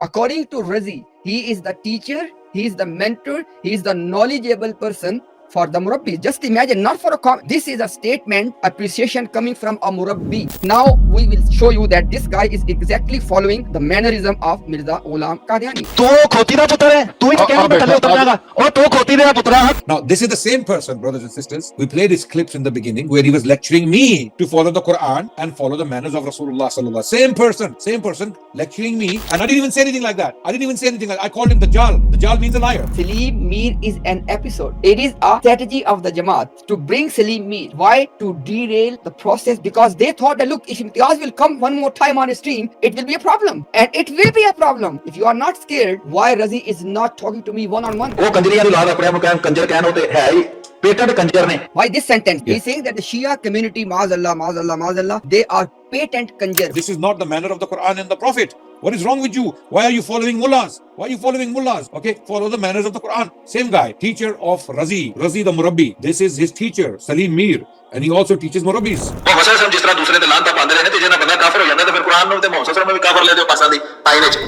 According to Razi, he is the teacher, he is the mentor, he is the knowledgeable person for the Murabbi. Just imagine, not for a this is a statement, appreciation coming from a Murabbi. Now we will show you that this guy is exactly following the mannerism of Mirza Ghulam Qadiani. Now, this is the same person, brothers and sisters. We played his clips in the beginning where he was lecturing me to follow the Quran and follow the manners of Rasulullah sallallahu. Same person lecturing me, and I didn't even say anything like that. I called him Dajjal. Dajjal means a liar. Salim Mir is an episode. It is a strategy of the Jamaat to bring Salim Mir. Why? To derail the process, because they thought that, look, if Imtiaz will come one more time on a stream, it will be a problem. And it will be a problem. If you are not scared, why Razi is not talking to me one-on-one? Why this sentence? He's saying that the Shia community, Maazallah, they are patent conjure. This is not the manner of the Quran and the Prophet. What is wrong with you? Why are you following mullahs? Okay, follow the manners of the Quran. Same guy, teacher of Razi the Murabbi. This is his teacher, Salim Mir, and he also teaches Murabbis.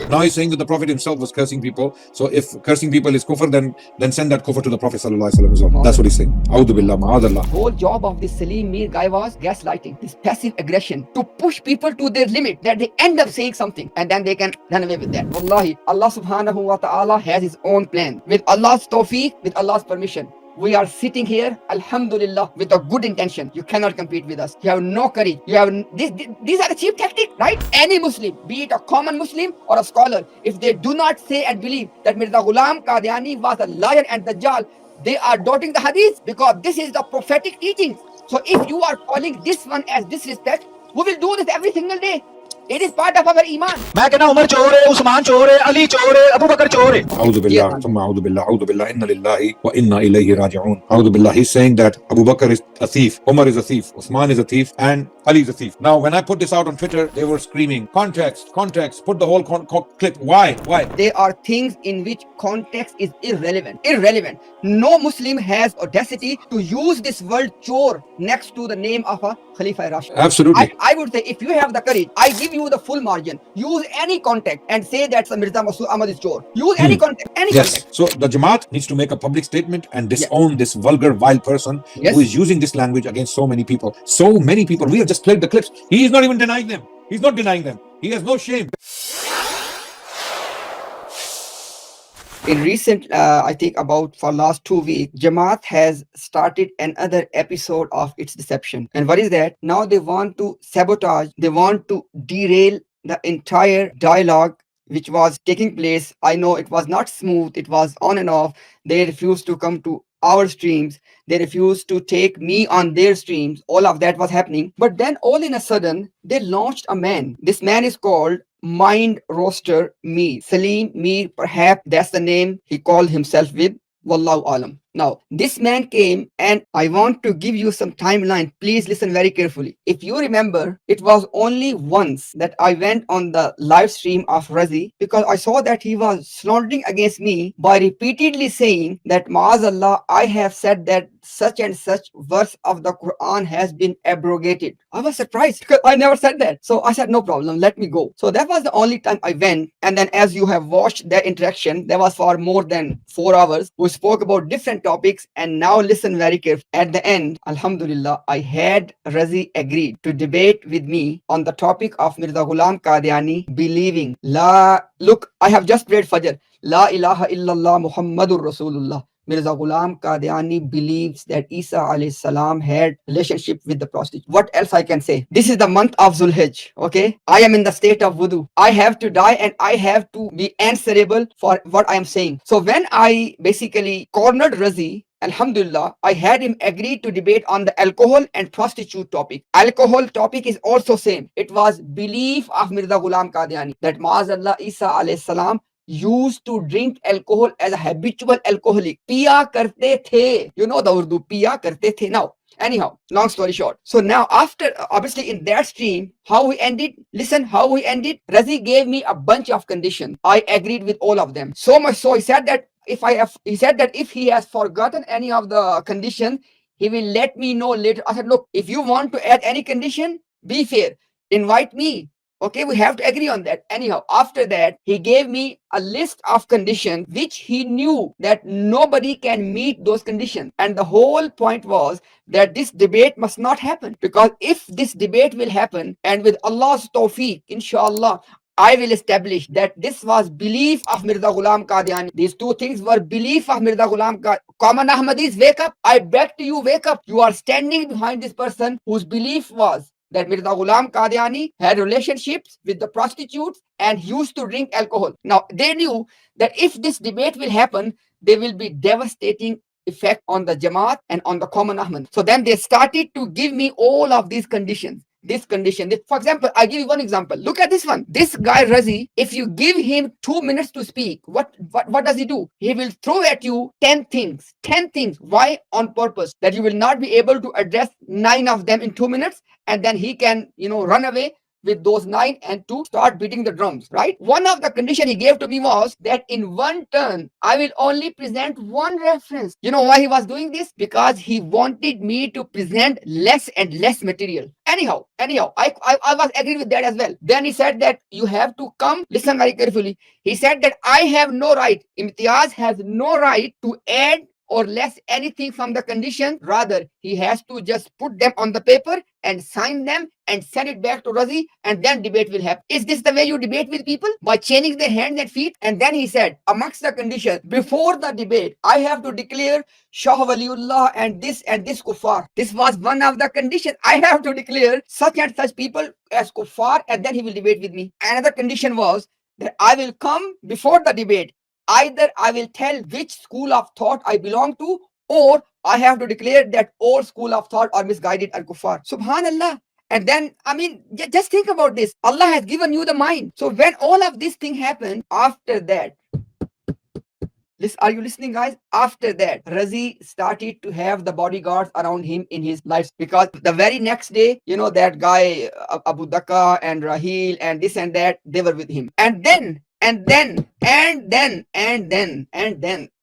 Now he's saying that the Prophet himself was cursing people. So if cursing people is kufr, then send that kufr to the Prophet sallallahu alaihi wasallam. That's what he's saying. A'udhu billah, ma'adallah. The whole job of this Salim Mir guy was gaslighting, this passive aggression, to push people to their limit, that they end up saying something and then they can run away with that. Wallahi, Allah subhanahu wa ta'ala has his own plan. With Allah's tawfiq, with Allah's permission, we are sitting here, alhamdulillah, with a good intention. You cannot compete with us. You have no courage. You have these are the cheap tactics, right? Any Muslim, be it a common Muslim or a scholar, if they do not say and believe that Mirza Ghulam Qadiani was a liar and Dajjal, they are doubting the hadith, because this is the prophetic teaching. So if you are calling this one as disrespect, we will do this every single day. It is part of our iman. मैं कहना उमर चोर है, उस्मान चोर है, अली चोर है, अबू बकर चोर है. A'udhu billah, thumma a'udhu billah, inna lillahi wa inna ilayhi raji'un. A'udhu billah, he's saying that Abu Bakr is a thief, Umar is a thief, Uthman is a thief, and Ali is a thief. Now, when I put this out on Twitter, they were screaming, context, put the whole clip. Why? There are things in which context is irrelevant. No Muslim has audacity to use this word chor next to the name of a Khalifa Rashid. Absolutely. I would say, if you have the courage, I give you the full margin. Use any context and say that Mirza Masud Ahmad is chor. Use any context. Yes. So the Jamaat needs to make a public statement and disown this vulgar, vile person who is using this language against so many people. We have just played the clips. He is not even denying them. He's not denying them. He has no shame. In recent, I think about for last 2 weeks, Jamaat has started another episode of its deception. And what is that? Now they want to sabotage, they want to derail the entire dialogue which was taking place. I know it was not smooth, it was on and off. They refused to come to our streams, they refused to take me on their streams. All of that was happening. But then all in a sudden, they launched a man. This man is called Mind Roaster Mir. Salim Mir, perhaps that's the name he called himself with. Wallahu alam. Now, this man came, and I want to give you some timeline. Please listen very carefully. If you remember, it was only once that I went on the live stream of Razi, because I saw that he was slandering against me by repeatedly saying that, Ma'azallah, I have said that such and such verse of the Quran has been abrogated. I was surprised because I never said that. So I said, no problem, let me go. So that was the only time I went. And then as you have watched that interaction, that was for more than 4 hours. We spoke about different topics, and now listen very carefully. At the end, alhamdulillah, I had Razi agreed to debate with me on the topic of Mirza Ghulam Qadiani believing look, I have just prayed Fajr. La ilaha illallah Muhammadur Rasulullah. Mirza Ghulam Qadiani believes that Isa alayhi salam had relationship with the prostitute. What else I can say? This is the month of Zulhijj, okay? I am in the state of wudu. I have to die and I have to be answerable for what I am saying. So when I basically cornered Razi, alhamdulillah, I had him agree to debate on the alcohol and prostitute topic. Alcohol topic is also same. It was belief of Mirza Ghulam Qadiani that Ma'azallah Isa alayhi salam used to drink alcohol as a habitual alcoholic. Piya karte the. You know the Urdu, piya karte the. Now, anyhow, long story short. So now after, obviously in that stream, how we ended, listen how we ended. Razi gave me a bunch of conditions. I agreed with all of them. So much so, he said that if he has forgotten any of the conditions, he will let me know later. I said, look, if you want to add any condition, be fair. Invite me Okay, we have to agree on that. Anyhow, after that, he gave me a list of conditions which he knew that nobody can meet those conditions. And the whole point was that this debate must not happen, because if this debate will happen, and with Allah's tawfiq, inshallah, I will establish that this was belief of Mirza Ghulam Qadiani. These two things were belief of Mirza Ghulam Qadiani. Common Ahmadis, wake up. I beg to you, wake up. You are standing behind this person whose belief was that Mirza Ghulam Qadiani had relationships with the prostitutes and used to drink alcohol. Now, they knew that if this debate will happen, there will be devastating effect on the Jamaat and on the common Ahmad. So then they started to give me all of these conditions. This condition. For example, I give you one example. Look at this one. This guy Razi, if you give him 2 minutes to speak, what does he do? He will throw at you 10 things. 10 things. Why? On purpose. That you will not be able to address 9 of them in 2 minutes, and then he can, run away with those 9 and to start beating the drums, right? One of the condition he gave to me was that in one turn, I will only present one reference. You know why he was doing this? Because he wanted me to present less and less material. Anyhow, I was agreed with that as well. Then he said that you have to come, listen very carefully. He said that I have no right, Imtiaz has no right to add or less anything from the condition. Rather, he has to just put them on the paper and sign them and send it back to Razi, and then debate will happen. Is this the way you debate with people? By chaining their hands and feet? And then he said, amongst the conditions, before the debate, I have to declare Shah Waliullah and this kuffar. This was one of the conditions. I have to declare such and such people as kuffar, and then he will debate with me. Another condition was that I will come before the debate. Either I will tell which school of thought I belong to, or I have to declare that all school of thought are misguided and kuffar. Subhanallah. And then, just think about this. Allah has given you the mind. So when all of this thing happened, after that, are you listening, guys? After that, Razi started to have the bodyguards around him in his life, because the very next day, that guy, Abu Daka and Rahil and this and that, they were with him. And then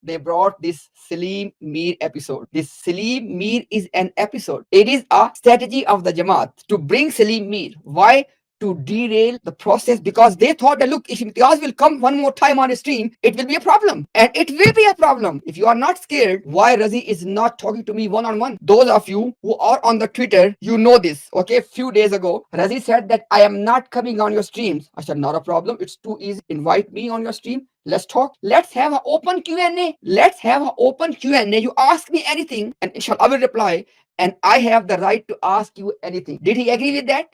they brought this Salim Mir episode. This Salim Mir is an episode. It is a strategy of the Jamaat to bring Salim Mir. Why? To derail the process, because they thought that, look, if Imtiaz will come one more time on a stream, it will be a problem. And it will be a problem. If you are not scared, why Razi is not talking to me one-on-one? Those of you who are on the Twitter, you know this. Okay, a few days ago, Razi said that I am not coming on your streams. I said, not a problem. It's too easy. Invite me on your stream. Let's talk. Let's have an open Q&A. Let's have an open Q&A. You ask me anything, and inshallah, I will reply. And I have the right to ask you anything. Did he agree with that?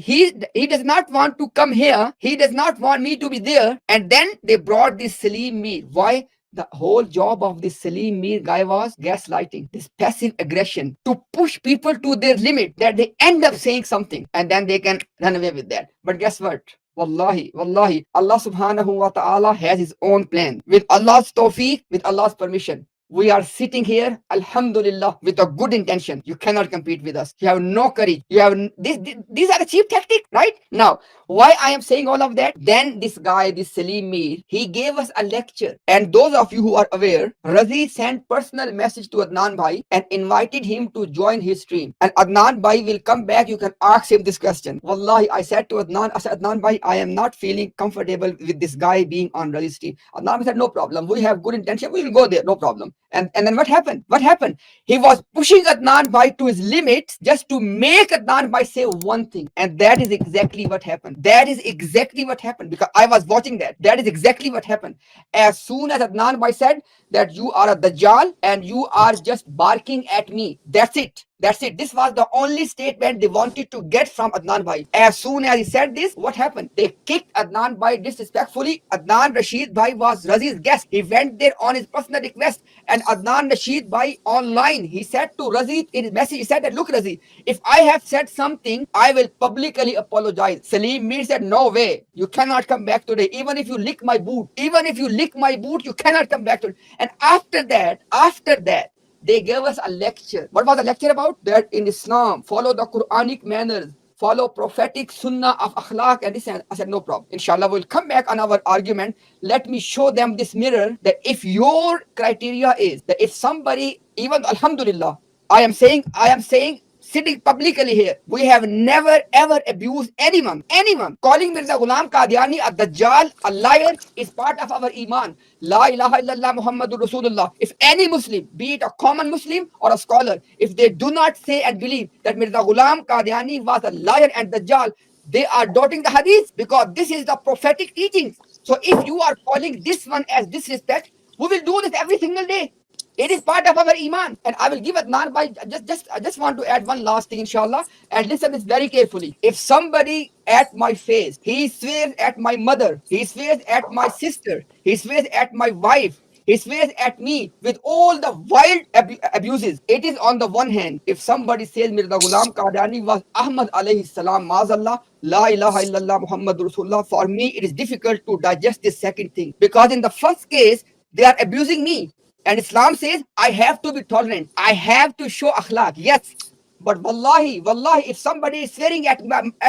He does not want to come here. He does not want me to be there. And then they brought this Salim Mir. Why? The whole job of this Salim Mir guy was gaslighting, this passive aggression, to push people to their limit, that they end up saying something and then they can run away with that. But guess what? Wallahi, Allah subhanahu wa ta'ala has his own plan. With Allah's tawfiq, with Allah's permission, we are sitting here, alhamdulillah, with a good intention. You cannot compete with us. You have no courage. You have these are the cheap tactics, right? Now, why I am saying all of that? Then this guy, this Salim Mir, he gave us a lecture. And those of you who are aware, Razi sent personal message to Adnan Bhai and invited him to join his stream. And Adnan Bhai will come back. You can ask him this question. Wallahi, I said to Adnan, Adnan Bhai, I am not feeling comfortable with this guy being on Razi's stream. Adnan Bhai said, no problem. We have good intention. We will go there. No problem. And then what happened? He was pushing Adnan Bhai to his limits just to make Adnan Bhai say one thing. And that is exactly what happened. Because I was watching that. That is exactly what happened. As soon as Adnan Bhai said that you are a Dajjal and you are just barking at me, that's it. This was the only statement they wanted to get from Adnan Bhai. As soon as he said this, what happened? They kicked Adnan Bhai disrespectfully. Adnan Rashid Bhai was Razi's guest. He went there on his personal request. And Adnan Rashid Bhai online, he said to Razi in his message, he said that, look Razi, if I have said something, I will publicly apologize. Salim Mir said, no way. You cannot come back today. Even if you lick my boot, you cannot come back today. And after that, they gave us a lecture. What was the lecture about? That in Islam, follow the Quranic manners, follow prophetic sunnah of akhlaq and this. And I said, no problem. Inshallah, we'll come back on our argument. Let me show them this mirror, that if your criteria is that if somebody, even alhamdulillah, I am saying sitting publicly here, we have never ever abused anyone. Anyone. Calling Mirza Ghulam Qadiani a Dajjal, a liar, is part of our Iman. La ilaha illallah Muhammadur Rasulullah. If any Muslim, be it a common Muslim or a scholar, if they do not say and believe that Mirza Ghulam Qadiani was a liar and Dajjal, they are doubting the hadith, because this is the prophetic teachings. So if you are calling this one as disrespect, we will do this every single day. It is part of our iman. And I will give Adnan by I just want to add one last thing, inshallah, and listen this very carefully. If somebody at my face, he swears at my mother, he swears at my sister, he swears at my wife, he swears at me with all the wild abuses. It is on the one hand, if somebody says Mirza Ghulam Qadiani was Ahmad alayhi salam, Mazallah, La ilaha illallah Muhammad Rasulullah, for me it is difficult to digest this second thing. Because in the first case, they are abusing me. And Islam says, I have to be tolerant. I have to show akhlaq. Yes. But wallahi, if somebody is swearing at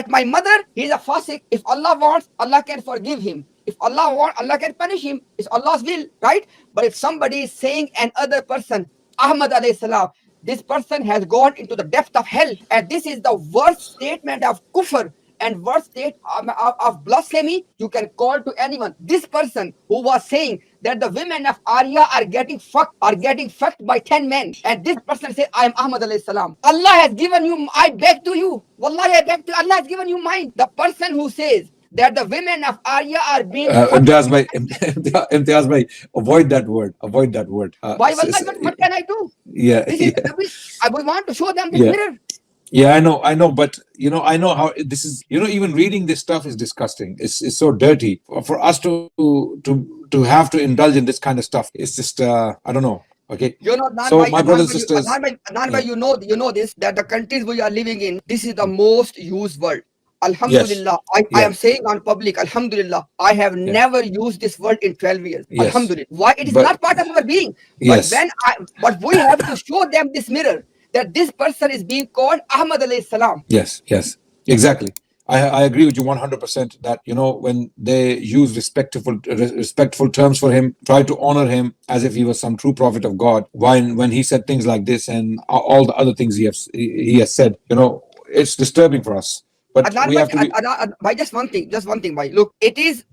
my mother, he is a fasik. If Allah wants, Allah can forgive him. If Allah wants, Allah can punish him. It's Allah's will, right? But if somebody is saying another person, Ahmad alayhi salam, this person has gone into the depth of hell. And this is the worst statement of kufr and worst state of blasphemy you can call to anyone. This person who was saying that the women of Arya are getting fucked by 10 men, and this person says, I am Ahmad alayhi salam. Allah has given you, I beg to you, wallahi I beg to you, Allah has given you mine. The person who says that the women of Arya are being fucked. Imtiaz bhai, avoid that word. Avoid that word. Why, wallahi, what can I do? Yeah. This is I would want to show them this Yeah. mirror. Yeah, I know, but I know how this is. Even reading this stuff is disgusting. It's so dirty for us to have to indulge in this kind of stuff. It's just I don't know. Okay. So my brothers and sisters, Adnan, you know this, that the countries we are living in, this is the most used word. Alhamdulillah, yes. I am saying on public, Alhamdulillah, I have never used this word in 12 years. Yes. Alhamdulillah. Why? It is not part of our being. Yes. But we have to show them this mirror, that this person is being called Ahmad alayhi salam. Yes, exactly. I agree with you 100% that when they use respectful terms for him, try to honor him as if he was some true prophet of God. When he said things like this and all the other things he has said, it's disturbing for us. But Adnan, we have to by just one thing, by look, it is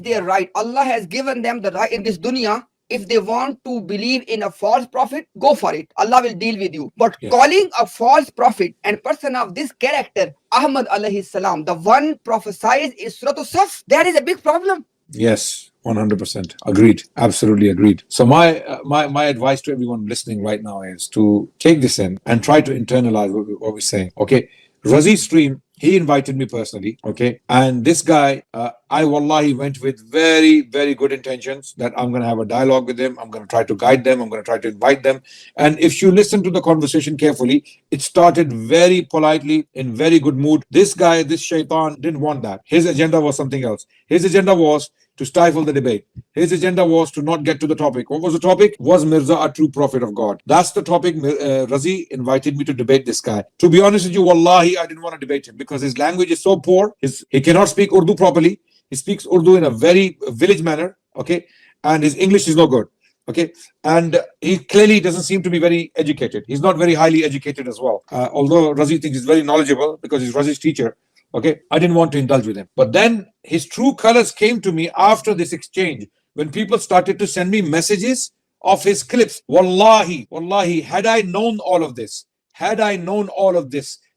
their right. Allah has given them the right in this dunya. If they want to believe in a false prophet, go for it. Allah will deal with you. But calling a false prophet and person of this character, Ahmad alayhi salam, the one prophesied is Surah Saf, that is a big problem. Yes, 100%. Agreed. Absolutely agreed. So my advice to everyone listening right now is to take this in and try to internalize what we're saying. Okay. Razi's stream, he invited me personally, okay? And this guy, I wallahi went with very, very good intentions that I'm going to have a dialogue with him. I'm going to try to guide them. I'm going to try to invite them. And if you listen to the conversation carefully, it started very politely, in very good mood. This guy, this shaitan, didn't want that. His agenda was something else. His agenda was to stifle the debate. His agenda was to not get to the topic. What was the topic? Was Mirza a true prophet of God? That's the topic. Razi invited me to debate this guy. To be honest with you, wallahi, I didn't want to debate him because his language is so poor. He cannot speak Urdu properly. He speaks Urdu in a very village manner, okay? And his English is no good, okay? And he clearly doesn't seem to be very educated. He's not very highly educated as well. Although Razi thinks he's very knowledgeable because he's Razi's teacher. Okay, I didn't want to indulge with him. But then his true colors came to me after this exchange, when people started to send me messages of his clips. Wallahi, had I known all of this,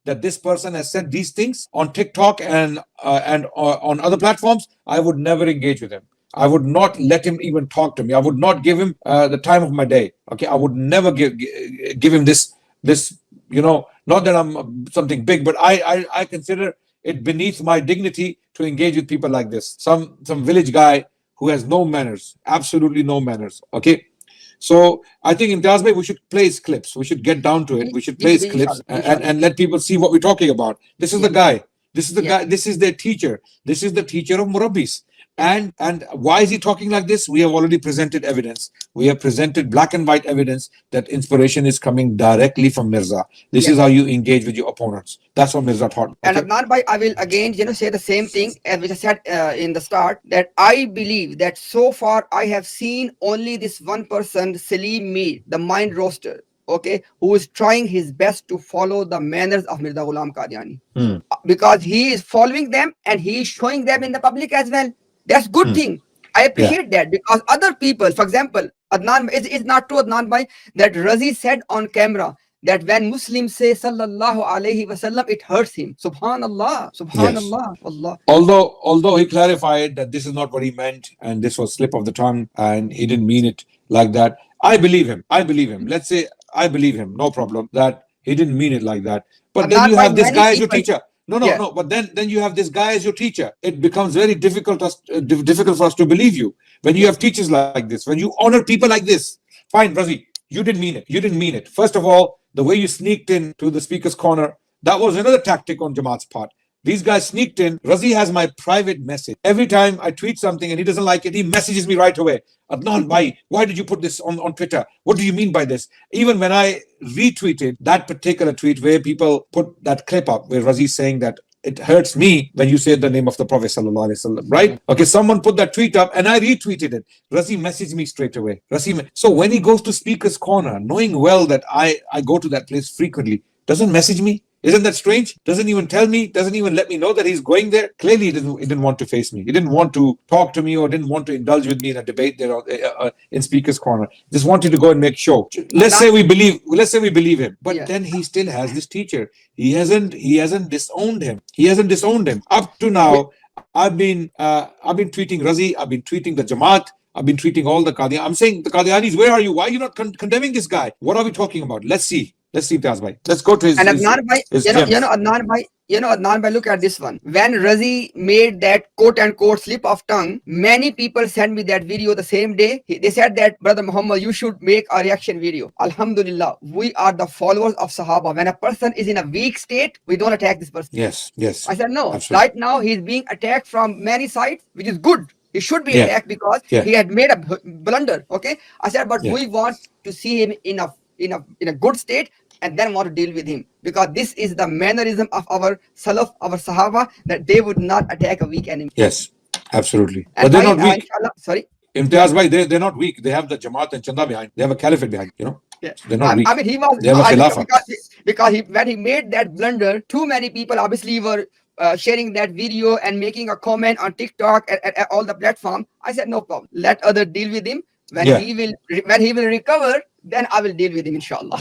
that this person has said these things on TikTok and on other platforms, I would never engage with him. I would not let him even talk to me. I would not give him the time of my day. Okay, I would never give him this. Not that I'm something big, but I consider it beneath my dignity to engage with people like this. Some village guy who has no manners, absolutely no manners. Okay. So I think in Imtiaz, we should play his clips. We should get down to it. We should play his clips and let people see what we're talking about. This is the guy. This is the guy. This is their teacher. This is the teacher of Murabbis. And why is he talking like this? We have already presented evidence. We have presented black and white evidence that inspiration is coming directly from Mirza. This is how you engage with your opponents. That's what Mirza taught. Okay? And Adnan bhai, I will again say the same thing as which I said in the start, that I believe that so far I have seen only this one person, Salim Mir, the mind roaster. okay, who is trying his best to follow the manners of Mirza Ghulam Qadiani. Hmm. Because he is following them and he is showing them in the public as well. That's good thing. I Yeah. appreciate that, because other people, for example, Adnan, it's not true, Adnan bhai, that Razi said on camera that when Muslims say Sallallahu Alaihi Wasallam, it hurts him. Subhanallah, Yes. Subhanallah, Allah. Although he clarified that this is not what he meant and this was slip of the tongue and he didn't mean it like that, I believe him. Let's say I believe him, no problem, that he didn't mean it like that. But then Adnan you bhai, have this many guy as your people, teacher. No, yeah, no. But then you have this guy as your teacher. It becomes very difficult for us to believe you when you have teachers like this. When you honor people like this, fine, Razi, you didn't mean it. You didn't mean it. First of all, the way you sneaked in to the speaker's corner, that was another tactic on Jamaat's part. These guys sneaked in. Razi has my private message. Every time I tweet something and he doesn't like it, he messages me right away. Adnan, why did you put this on Twitter? What do you mean by this? Even when I retweeted that particular tweet where people put that clip up where Razi is saying that it hurts me when you say the name of the Prophet sallallahu alaihi wasallam, right? Okay, someone put that tweet up and I retweeted it. Razi messaged me straight away. So when he goes to Speaker's Corner, knowing well that I go to that place frequently, doesn't message me. Isn't that strange? Doesn't even tell me, doesn't even let me know that he's going there. Clearly, he didn't want to face me. He didn't want to talk to me or didn't want to indulge with me in a debate there in Speaker's Corner. Just wanted to go and make show. Let's say we believe him, but then he still has this teacher. He hasn't disowned him. Up to now, I've been tweeting Razi. I've been tweeting the Jamaat. I've been tweeting all the Qadianis. I'm saying, the Qadianis, where are you? Why are you not condemning this guy? What are we talking about? Let's see, Imtiaz bhai. Let's go to his. And Adnan bhai, gems. Adnan bhai, look at this one. When Razi made that quote unquote slip of tongue, many people sent me that video the same day. They said that, Brother Muhammad, you should make a reaction video. Alhamdulillah, we are the followers of Sahaba. When a person is in a weak state, we don't attack this person. Yes. I said no. Absolutely. Right now, he's being attacked from many sides, which is good. He should be attacked because he had made a blunder. Okay, I said, but we want to see him in a good state, and then want to deal with him, because this is the mannerism of our Salaf, our Sahaba, that they would not attack a weak enemy. Yes, absolutely. And But they're not weak. Sorry. Imtiaz bhai, they're not weak. They have the Jamaat and Chanda behind. They have a caliphate behind. Yeah. So they're not weak. I mean, he was, they have a khilafah. because when he made that blunder, too many people obviously were sharing that video and making a comment on TikTok at all the platforms. I said no problem. Let others deal with him. When he will recover, then I will deal with him, inshallah.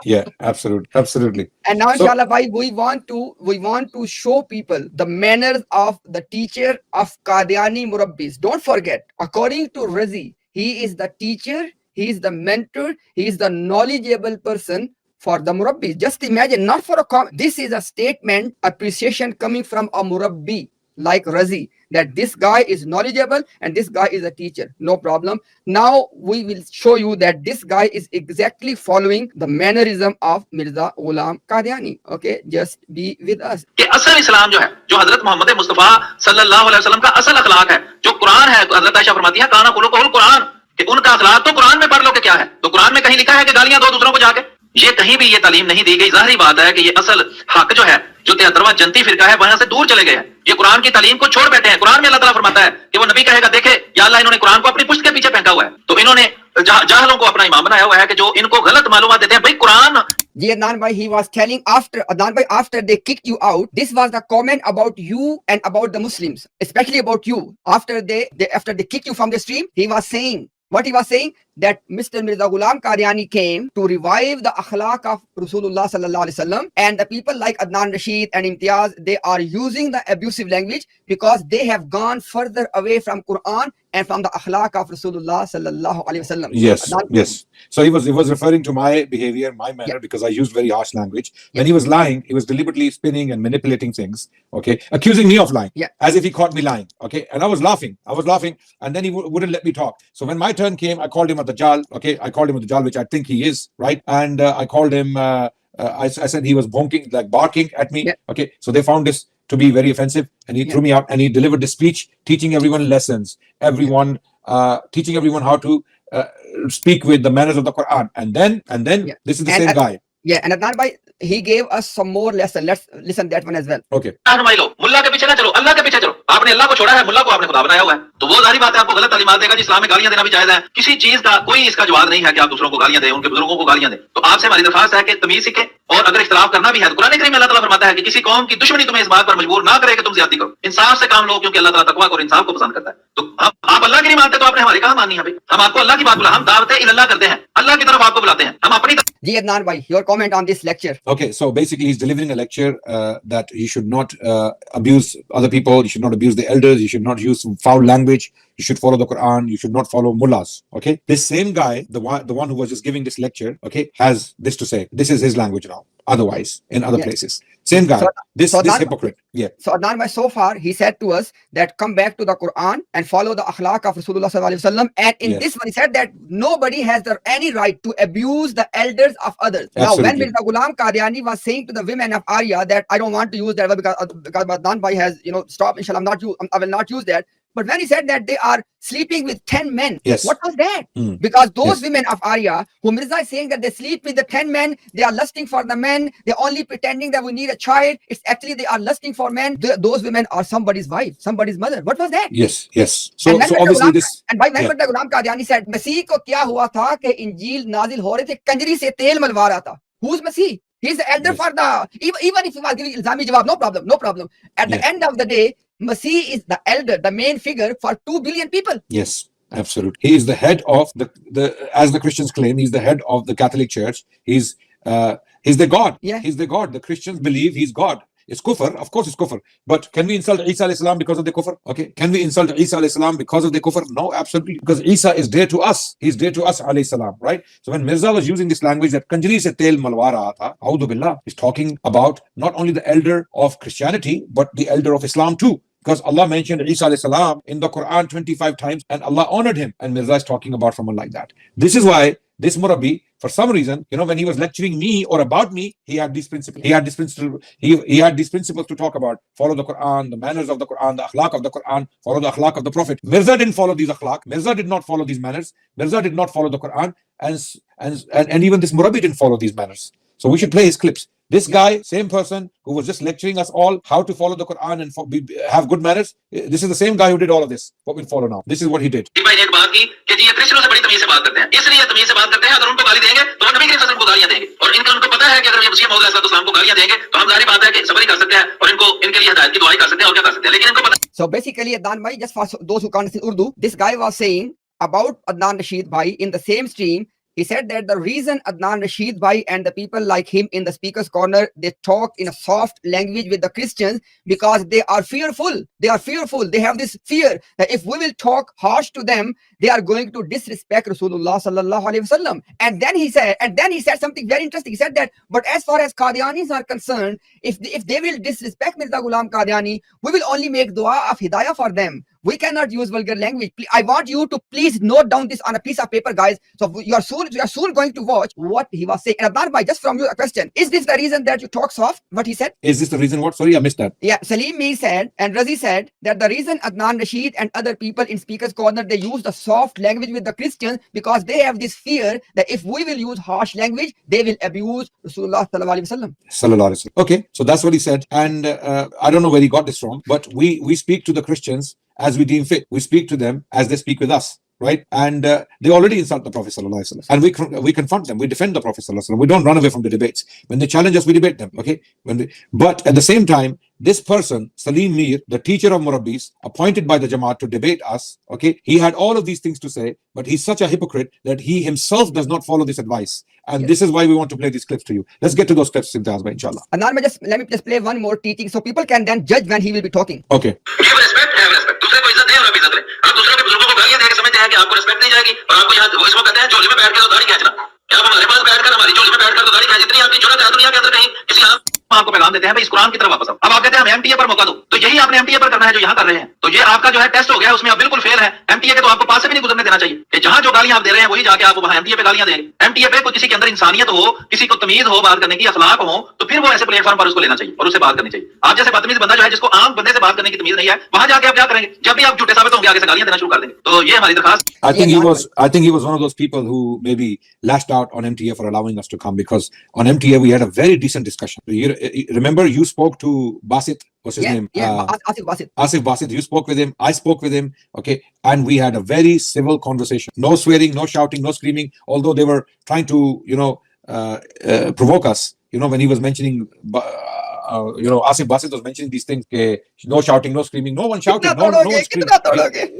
Yeah, absolutely. And now, inshallah, we want to show people the manners of the teacher of Qadiani Murabbis. Don't forget, according to Razi, he is the teacher, he is the mentor, he is the knowledgeable person for the Murabbis. Just imagine, not for a comment. This is a statement, appreciation coming from a Murabbi like Razi, that this guy is knowledgeable and this guy is a teacher. No problem. Now we will show you that this guy is exactly following the mannerism of Mirza Ghulam Qadiani. Okay, just be with us. कि असल इस्लाम जो है, जो हजरत मोहम्मद मुस्तफा सल्लल्लाहु अलैहि वसल्लम का असल अखलाक है, जो कुरान है, हजरत आयशा फरमाती है काना खुलुकुहुल कुरान, कि उनका अखलाक तो कुरान में पढ़ लो कि क्या है, तो कुरान में कहीं लिखा है कि गालियां दो दूसरों को जाके, ये कहीं भी ये तालीम नहीं दी गई। जाहिर बात है कि ये असल हक जो है, जो 73वां जनती फिरका है, वहां से दूर चले गए हैं। ये कुरान की तालीम को छोड़ बैठे हैं। कुरान में अल्लाह ताला फरमाता है कि वो नबी कहेगा, देखे या अल्लाह, इन्होंने कुरान को अपनी पुश्त के पीछे फेंका हुआ है, तो इन्होंने जाहलों को अपना इमाम बनाया हुआ है कि जो इनको गलत मालूमात देते हैं। भाई Quran, Adnan bhai, he was telling after they kicked you out, this was the comment about you and about the Muslims, especially about you. After they kicked you from the stream, he was saying that Mr. Mirza Ghulam Qadiani came to revive the akhlaq of Rasulullah sallallahu alaihi wasallam, and the people like Adnan Rashid and Imtiaz, they are using the abusive language because they have gone further away from Quran and from the akhlaq of Rasulullah sallallahu alaihi wasallam. Yes. So he was referring to my behavior, my manner, because I used very harsh language. When he was lying, he was deliberately spinning and manipulating things, okay, accusing me of lying, as if he caught me lying, okay, and I was laughing, and then he wouldn't let me talk. So when my turn came, I called him a dajjal, okay, which I think he is, right, and I called him, I said he was bonking, like barking at me, okay, so they found this to be very offensive, and he threw me out, and he delivered this speech teaching everyone lessons, teaching everyone how to speak with the manners of the Quran, and then this is the same guy. Yeah, and Adnan bhai, he gave us some more lesson. Let's listen that one as well. Okay. रहनुमाई लो, मुल्ला के पीछे ना चलो, अल्लाह के पीछे चलो। आपने अल्लाह को छोड़ा है, मुल्ला को आपने खुदा बनाया हुआ है। तो वो जाहिर बात है आपको गलत तालीमात देगा जी, इस्लाम में गालियां देना भी जायज है। किसी चीज का कोई इसका जवाब नहीं है कि आप दूसरों को गालियां दें, उनके बुजुर्गों को गालियां दें। तो आपसे हमारी दरखास्त है कि तमीज सीखें, और अगर इख्तिलाफ करना भी है तो कुरान करीम में अल्लाह ताला फरमाता है कि किसी कौम की दुश्मनी तुम्हें इस बात पर मजबूर ना करे कि तुम ज्यादती करो। इंसाफ से काम लो, क्योंकि अल्लाह ताला तकवा और इंसाफ को पसंद करता है। तो आप अल्लाह की नहीं मानते तो आपने हमारी कहां माननी है भाई? हम आपको अल्लाह की बात बुला, हम दावते इल्लाह करते हैं, अल्लाह की तरफ आपको बुलाते हैं, हम अपनी Ji Adnan bhai, your comment on this lecture. Okay, so basically he's delivering a lecture that you should not abuse other people, you should not abuse the elders, you should not use foul language, you should follow the Quran, you should not follow mullahs. Okay, this same guy, the one who was just giving this lecture, okay, has this to say. This is his language now. Otherwise, in other Yeah. places, same guy, So- this so that- hypocrite. Yeah. So Adnan bhai, so far he said to us that come back to the Quran and follow the akhlaq of Rasulullah sallallahu alaihi wasallam. And in Yes. this one he said that nobody has any right to abuse the elders of others. Now when Absolutely. Mirza Ghulam Qadiani was saying to the women of Arya that I don't want to use that word because Adnan bhai has stop, inshallah, I will not use that. But when he said that they are sleeping with 10 men, Yes. what was that? Hmm. Because those Yes. women of Arya, who Mirza is saying that they sleep with the 10 men, they are lusting for the men, they're only pretending that we need a child. It's actually they are lusting for men. Those women are somebody's wife, somebody's mother. What was that? Yes. Yes. So And when so Mirza obviously Ghulam- this. And by when Yeah. Mirza Ghulam Qadiani said, मसीह को क्या हुआ था कि इंजील नाजिल हो रहे थे, कंजरी से तेल मलवा रहा था. Who's Masih? He's the elder Yes. for the, even if he was giving ilzami jawab, no problem, no problem. At the Yeah. end of the day, Masih is the elder, the main figure for 2 billion people. Yes, absolutely. He is the head of the as the Christians claim, he's the head of the Catholic Church. He's the God. Yeah. He's the God. The Christians believe he's God. It's kufr, of course it's kufr. But can we insult Isa alayhi salam because of the kufr? Okay. Can we insult Isa alayhi salam because of the kufr? No, absolutely. Because Isa is dear to us. He's dear to us alayhi salam, right? So when Mirza was using this language that kanjri se tel malwa raha tha, audhu billah, he's talking about not only the elder of Christianity, but the elder of Islam too. Because Allah mentioned Isa alayhi salam in the Quran 25 times and Allah honored him. And Mirza is talking about someone like that. This is why this Murabbi, for some reason, when he was lecturing me or about me, he had these principles. He had these principles to talk about. Follow the Quran, the manners of the Quran, the akhlaq of the Quran, follow the akhlaq of the Prophet. Mirza didn't follow these akhlaq. Mirza did not follow these manners. Mirza did not follow the Quran. And even this Murabbi didn't follow these manners. So we should play his clips. This guy, same person who was just lecturing us all how to follow the Quran and have good manners, this is the same guy who did all of this. What we'll follow now. This is what he did. भाई ने एक बात की कि जी ये क्रिश्चियनों से बड़ी तमीज से बात करते हैं, इसलिए तमीज से बात करते हैं। अगर उनको गाली देंगे तो वो नबी करीम सल्लल्लाहु अलैहि वसल्लम को गालियां देंगे, और उनको पता है कि अगर ये मसीह मौद अलैहिस्सलाम को गालियां देंगे तो हम जाहिर बात है कि सबर ही कर सकते हैं और इनके लिए हिदायत की दुआई कर सकते हैं, और क्या कर सकते हैं, लेकिन इनको पता। So basically, Adnan bhai, just for those who can't understand Urdu, this guy was saying about Adnan Rashid bhai in the same stream. He said that the reason Adnan Rashid bhai and the people like him in the speaker's corner, they talk in a soft language with the Christians because they are fearful. They are fearful. They have this fear that if we will talk harsh to them, they are going to disrespect Rasulullah sallallahu alaihi wasallam. And then he said something very interesting. He said that, but as far as Qadianis are concerned, if they will disrespect Mirza Ghulam Qadiani, we will only make dua of hidayah for them. We cannot use vulgar language. I want you to please note down this on a piece of paper, guys. So you are soon going to watch what he was saying. And Adnan bhai, just from you a question: is this the reason that you talk soft? What he said? Is this the reason what? Sorry, I missed that. Yeah, Salim Mir said and Razi said that the reason Adnan Rashid and other people in Speaker's Corner, they use the soft language with the Christians because they have this fear that if we will use harsh language, they will abuse Rasulullah sallallahu alaihi wasallam. Sallallahu alaihi wasallam. Okay, so that's what he said. And I don't know where he got this from, but we speak to the Christians as we deem fit. We speak to them as they speak with us, right? And they already insult the Prophet sallallahu alaihi wasallam, and we confront them. We defend the Prophet sallallahu alaihi wasallam. We don't run away from the debates. When they challenge us, we debate them. Okay. But at the same time, this person, Salim Mir, the teacher of Murabbis, appointed by the Jamaat to debate us, okay, he had all of these things to say, but he's such a hypocrite that he himself does not follow this advice. And this is why we want to play these clips to you. Let's get to those clips, Imtiaz, inshallah. Adnan, let me just play one more teaching so people can then judge when he will be talking. Okay. ये respect है, respect दूसरे को इज्जत दें और आप इज्जत लें। आप दूसरों के बुजुर्गों को गालियां देके समझते हैं कि आपको रेस्पेक्ट दी जाएगी, और आपको यहाँ वो इसको कहते हैं झोली में बैठ के तो दाढ़ी खींचना। क्या आप हमारे पास बैठकर हमारी झोली में बैठकर तो दाढ़ी खींच, इतनी आपकी जुर्रत है दुनिया के अंदर कहीं किसी आपको पैगाम देते हैं भाई इस कुरान की तरफ वापस आओ। अब आप कहते हैं हम एमटीए पर मौका दो, तो यही आपने एमटीए पर करना है जो यहाँ कर रहे हैं। तो ये आपका जो है टेस्ट हो गया, उसमें आप बिल्कुल फेल है। एमटीए के तो आपको पास से भी नहीं गुजरने देना चाहिए कि जहां जो गालियां आप दे रहे हैं वही जाके आप वहां एमटीए पे गालियां देंगे। एमटीए पे कोई किसी के अंदर इंसानियत हो, किसी को तमीज हो, बात करने की अखलाक हो, तो फिर वो ऐसे प्लेटफॉर्म पर उसको लेना चाहिए और उससे बात करनी चाहिए। आप जैसे बदतमीज बंदा जो है, जिसको आम बंदे से बात करने की तमीज नहीं है, वहां जाके आप क्या करेंगे? जब भी आप झूठे साबित होंगे, आगे से गालियां देना शुरू कर देंगे। तो ये हमारी दरखास्त। I think he was one of those people who maybe lashed out on MTA for allowing us to come, because on MTA we had a very decent discussion. You remember you spoke to Basit, what's his name? Asif Basit. Asif Basit. You spoke with him. I spoke with him. Okay, and we had a very civil conversation. No swearing, no shouting, no screaming. Although they were trying to, provoke us. When he was mentioning. Asif Basit was mentioning these things. No shouting, no screaming, no one shouting, no one screaming.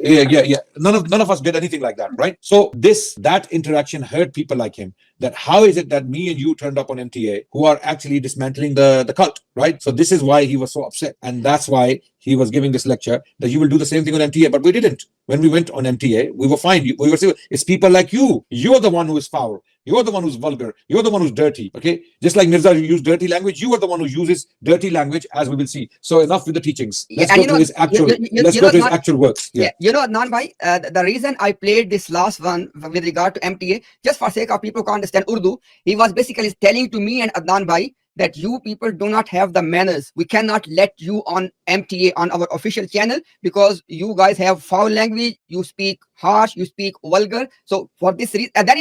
Yeah. None of us did anything like that, right? So that interaction hurt people like him. That how is it that me and you turned up on MTA, who are actually dismantling the cult, right? So this is why he was so upset, and that's why he was giving this lecture that you will do the same thing on MTA, but we didn't. When we went on MTA, we were fine. We were saying, it's people like you. You're the one who is foul. You're the one who's vulgar. You're the one who's dirty. Okay, just like Mirza used dirty language, you are the one who uses dirty language, as we will see. So enough with the teachings. Let's go to his actual. Let's go to his actual works. Yeah. Adnan bhai, the reason I played this last one with regard to MTA, just for sake of people who can't understand Urdu, he was basically telling to me and Adnan bhai that you people do not have the manners. We cannot let you on MTA on our official channel because you guys have foul language, you speak harsh, you speak vulgar. So for this reason, and then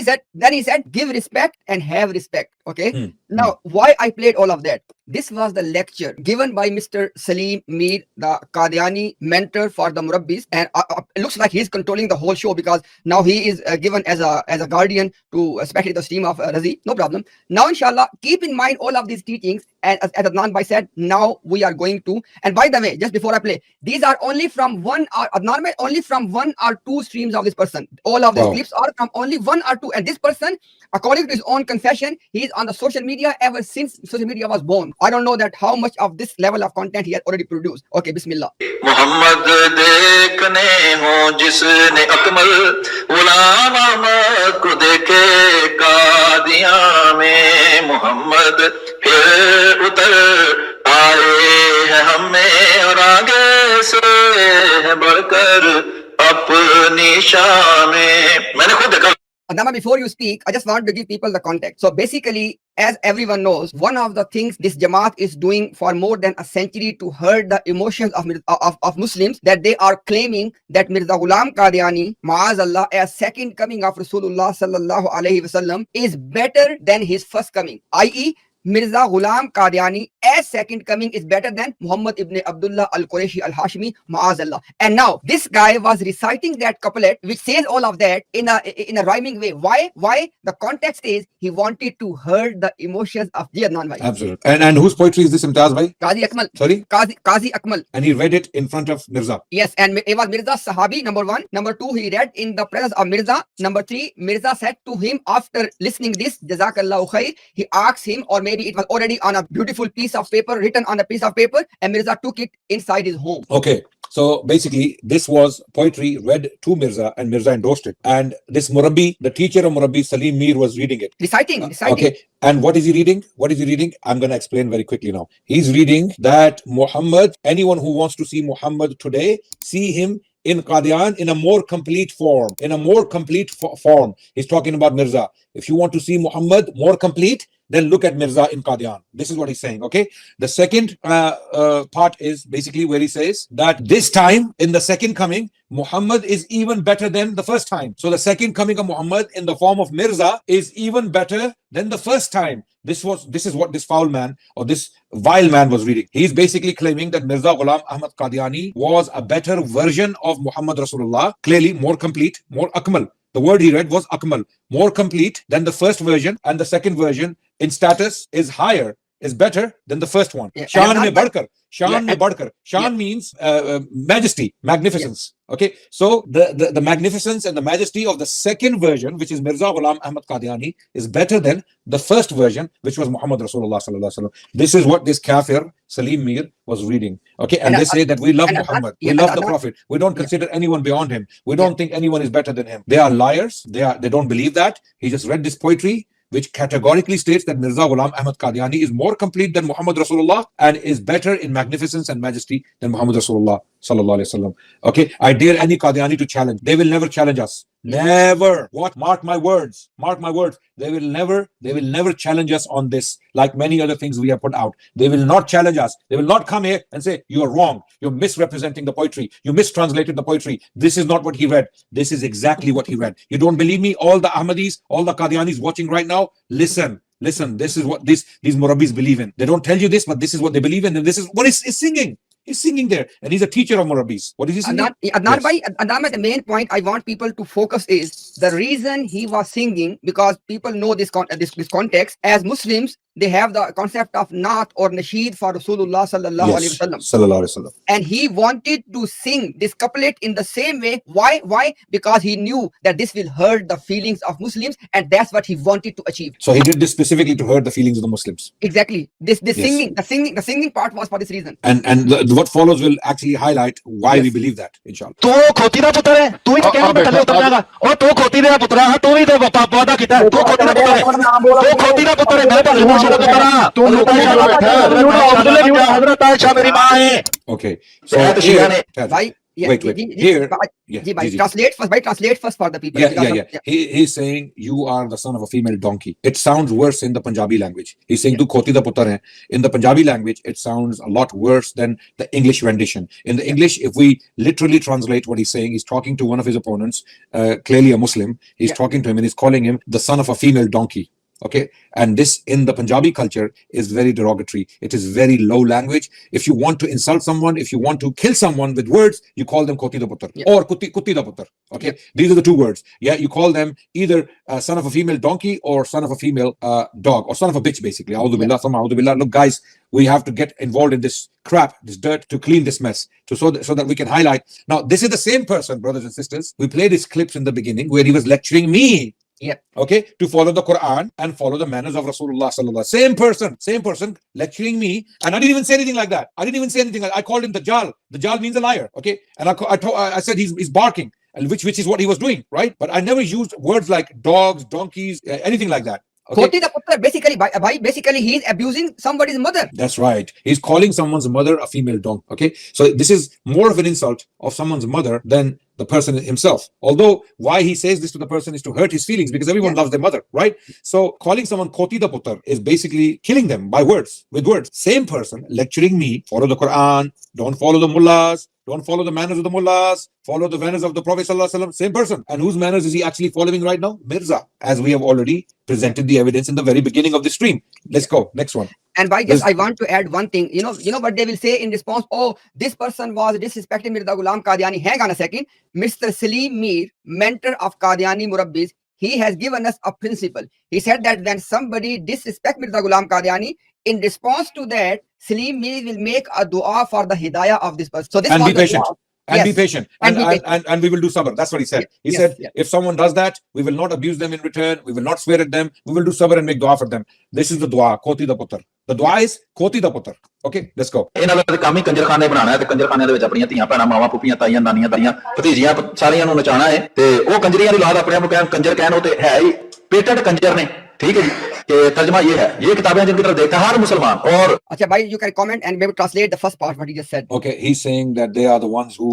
he said, give respect and have respect. Okay. Now, why I played all of that? This was the lecture given by Mr. Salim Mir, the Qadiani mentor for the Murabbis, and it looks like he's controlling the whole show because now he is given as a guardian to especially the stream of Razi. No problem. Now, inshallah, keep in mind all of these teachings, and as Adnan Bhai said, now we are going to. And by the way, just before I play, these are only from Adnan Bhai, only from 1 or 2 streams of this person. All of these clips are from only 1 or 2, and this person, according to his own confession, he is on the social media ever since social media was born. I don't know that how much of this level of content he has already produced. Okay, Bismillah. Mohammad देखने हो जिसने अकमल गुलाम अहमद को देखे कादियां में मोहम्मद फिर उतर आए हैं हमें और आगे से है बढ़कर अपनी शान में। मैंने खुद देखा। Adama, before you speak, I just want to give people the context. So basically, as everyone knows, one of the things this Jamaat is doing for more than a century to hurt the emotions of Muslims, that they are claiming that Mirza Ghulam Qadiani, Ma'azallah, as second coming of Rasulullah sallallahu alaihi wasallam, is better than his first coming. I.e., Mirza Ghulam Qadiani as second coming is better than Muhammad ibn Abdullah al-Qurayshi al-Hashimi, Ma'azallah. And now this guy was reciting that couplet which says all of that in a rhyming way. Why? The context is he wanted to hurt the emotions of Adnan bhai. Absolutely. And whose poetry is this, Imtiaz bhai? Qazi Akmal. Sorry? Qazi Akmal. And he read it in front of Mirza. Yes, and it was Mirza's Sahabi, number 1. Number 2, he read in the presence of Mirza. Number 3, Mirza said to him after listening this, Jazakallahu khair, he asked him, or maybe it was already on a beautiful piece of paper, written on a piece of paper, and Mirza took it inside his home. Okay. So basically, this was poetry read to Mirza, and Mirza endorsed it. And this Murabbi, the teacher of Murabbi, Salim Mir, was reading it. Reciting. Okay. And what is he reading? I'm going to explain very quickly now. He's reading that Muhammad, anyone who wants to see Muhammad today, see him in Qadian in a more complete form. Form. He's talking about Mirza. If you want to see Muhammad more complete, then look at Mirza in Qadian. This is what he's saying, okay? The second part is basically where he says that this time, in the second coming, Muhammad is even better than the first time. So the second coming of Muhammad in the form of Mirza is even better than the first time. This is what this foul man or this vile man was reading. He's basically claiming that Mirza Ghulam Ahmad Qadiani was a better version of Muhammad Rasulullah, clearly more complete, more akmal. The word he read was akmal, more complete than the first version, and the second version in status is higher, is better than the first one. Shan mein badkar. Shan means majesty, magnificence. Okay, so the magnificence and the majesty of the second version, which is Mirza Ghulam Ahmad Qadiani, is better than the first version, which was Muhammad Rasulullah sallallahu alaihi wasallam. This is what this kafir Salim Mir was reading. Okay, and they say that we love Muhammad, we love the Prophet, we don't consider anyone beyond him, we don't think anyone is better than him. They are liars. They don't believe that. He just read this poetry which categorically states that Mirza Ghulam Ahmad Qadiani is more complete than Muhammad Rasulullah and is better in magnificence and majesty than Muhammad Rasulullah sallallahu alaihi wasallam. Okay, I dare any Qadiani to challenge. They will never challenge us. Never. What? Mark my words. Mark my words. They will never challenge us on this, like many other things we have put out. They will not challenge us. They will not come here and say, you are wrong. You're misrepresenting the poetry. You mistranslated the poetry. This is not what he read. This is exactly what he read. You don't believe me? All the Ahmadis, all the Qadianis watching right now, listen. This is what these Murabbis believe in. They don't tell you this, but this is what they believe in, and this is what he's singing. He's singing there, and he's a teacher of Murabbis. What is he singing? Adnan, the main point I want people to focus is the reason he was singing, because people know this context. As Muslims, they have the concept of Naat or Nasheed for Rasulullah sallallahu alaihi wasallam. And he wanted to sing this couplet in the same way. Why? Because he knew that this will hurt the feelings of Muslims, and that's what he wanted to achieve. So he did this specifically to hurt the feelings of the Muslims. Exactly. The singing part was for this reason. And what follows will actually highlight why we believe that, inshallah. ਤੂੰ ਖੋਤੀ ਦਾ ਪੁੱਤਰ ਹੈ ਤੂੰ ਹੀ ਤਾਂ ਕਹਿ ਰਿਹਾ ਥੱਲੇ ਉਤਰ ਜਾਗਾ ਉਹ ਤੂੰ ਖੋਤੀ ਦਾ ਪੁੱਤਰ ਹੈ ਤੂੰ ਵੀ ਤੇ ਵਾਦਾ ਕੀਤਾ ਤੂੰ ਖੋਤੀ ਦਾ ਪੁੱਤਰ ਹੈ ਤੂੰ ਖੋਤੀ ਦਾ ਪੁੱਤਰ ਹੈ ਮੈਂ ਤਾਂ ਹਜ਼ਰਤ ਦਾ ਪੁੱਤਰ ਹਾਂ ਤੂੰ ਹਜ਼ਰਤ ਆਇਸ਼ਾ ਮੇਰੀ ਮਾਂ ਹੈ Okay, so wait. Here, translate first for the people. He's saying you are the son of a female donkey. It sounds worse in the Punjabi language. He's saying tu khoti da putar hai. In the Punjabi language, it sounds a lot worse than the English rendition. In the English, if we literally translate what he's saying, he's talking to one of his opponents, clearly a Muslim. He's talking to him and he's calling him the son of a female donkey. Okay, and this in the Punjabi culture is very derogatory. It is very low language. If you want to insult someone, if you want to kill someone with words, you call them koti da putar or kutti da putar. Okay, these are the two words. Yeah, you call them either son of a female donkey or son of a female dog or son of a bitch, basically. A'udhu billah. Look, guys, we have to get involved in this crap, this dirt, to clean this mess, so that we can highlight. Now, this is the same person, brothers and sisters. We played his clips in the beginning where he was lecturing me. Okay, to follow the Quran and follow the manners of Rasulullah sallallahu alaihi wasallam. Same person lecturing me, and I didn't even say anything like that. I called him Dajjal. Dajjal means a liar. Okay, and I said he's barking, and which is what he was doing, right? But I never used words like dogs, donkeys, anything like that. Okay? Basically, he's abusing somebody's mother. That's right. He's calling someone's mother a female donkey. Okay, so this is more of an insult of someone's mother than the person himself. Although why he says this to the person is to hurt his feelings, because everyone loves their mother, right? So calling someone koti da putar is basically killing them by words, with words. Same person lecturing me, follow the Quran, don't follow the mullahs, don't follow the manners of the mullahs, follow the manners of the Prophet sallallahu alaihi wasallam. Same person. And whose manners is he actually following right now? Mirza, as we have already presented the evidence in the very beginning of the stream. Let's go. Next one. And by this, I want to add one thing. You know what they will say in response? Oh, this person was disrespecting Mirza Ghulam Qadiani. Hang on a second. Mr. Salim Mir, mentor of Qadiani Murabbis, he has given us a principle. He said that when somebody disrespects Mirza Ghulam Qadiani, in response to that, Salim Mir will make a dua for the hidayah of this person. So this and be patient. Dua. And be patient. And we will do sabr. That's what he said. He said, if someone does that, we will not abuse them in return. We will not swear at them. We will do sabr and make dua for them. This is the dua, koti da putar. The dua is koti da putar. Okay, let's go. ਇਹਨਾਂ ਦਾ ਕੰਮ ਹੀ ਕੰਜਰਖਾਨੇ ਬਣਾਉਣਾ ਹੈ ਤੇ ਕੰਜਰਖਾਨੇ ਦੇ ਵਿੱਚ ਆਪਣੀਆਂ ਧੀਆਂ ਭੈਣਾਂ ਮਾਵਾਂ ਪੁੱਪੀਆਂ ਤਾਈਆਂ ਨਾਨੀਆਂ ਦਾਦੀਆਂ ਭਤੀਜੀਆਂ ਸਾਰਿਆਂ ਨੂੰ ਨਚਾਉਣਾ ਹੈ ਤੇ ਉਹ ਕੰਜਰੀਆਂ ਦੀ ਔਲਾਦ ਆਪਣੇ ਆਪ ਨੂੰ ਕਹਿਣ ਕੰਜਰ ਕਹਿਣ ਉਹ ਤੇ ਹੈ ਹੀ ਪੇਟੈਂਟ ਕੰਜਰ ਨੇ ठीक है जी कि तर्जमा ये है ये किताबें जिनकी तरफ देखता है हर मुसलमान और अच्छा भाई you can comment and maybe translate the first part what he just said. Okay, he's saying that they are the ones who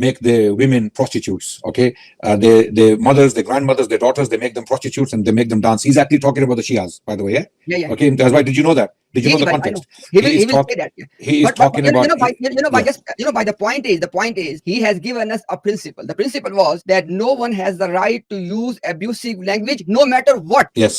make their women prostitutes. Okay, their mothers, their grandmothers, their daughters, they make them prostitutes and they make them dance. He's actually talking about the Shias, by the way. Yeah. Okay, that's why. Did you know that? Did you know the context? He will say that. He is talking about. By the point is he has given us a principle. The principle was that no one has the right to use abusive language, no matter what. Yes,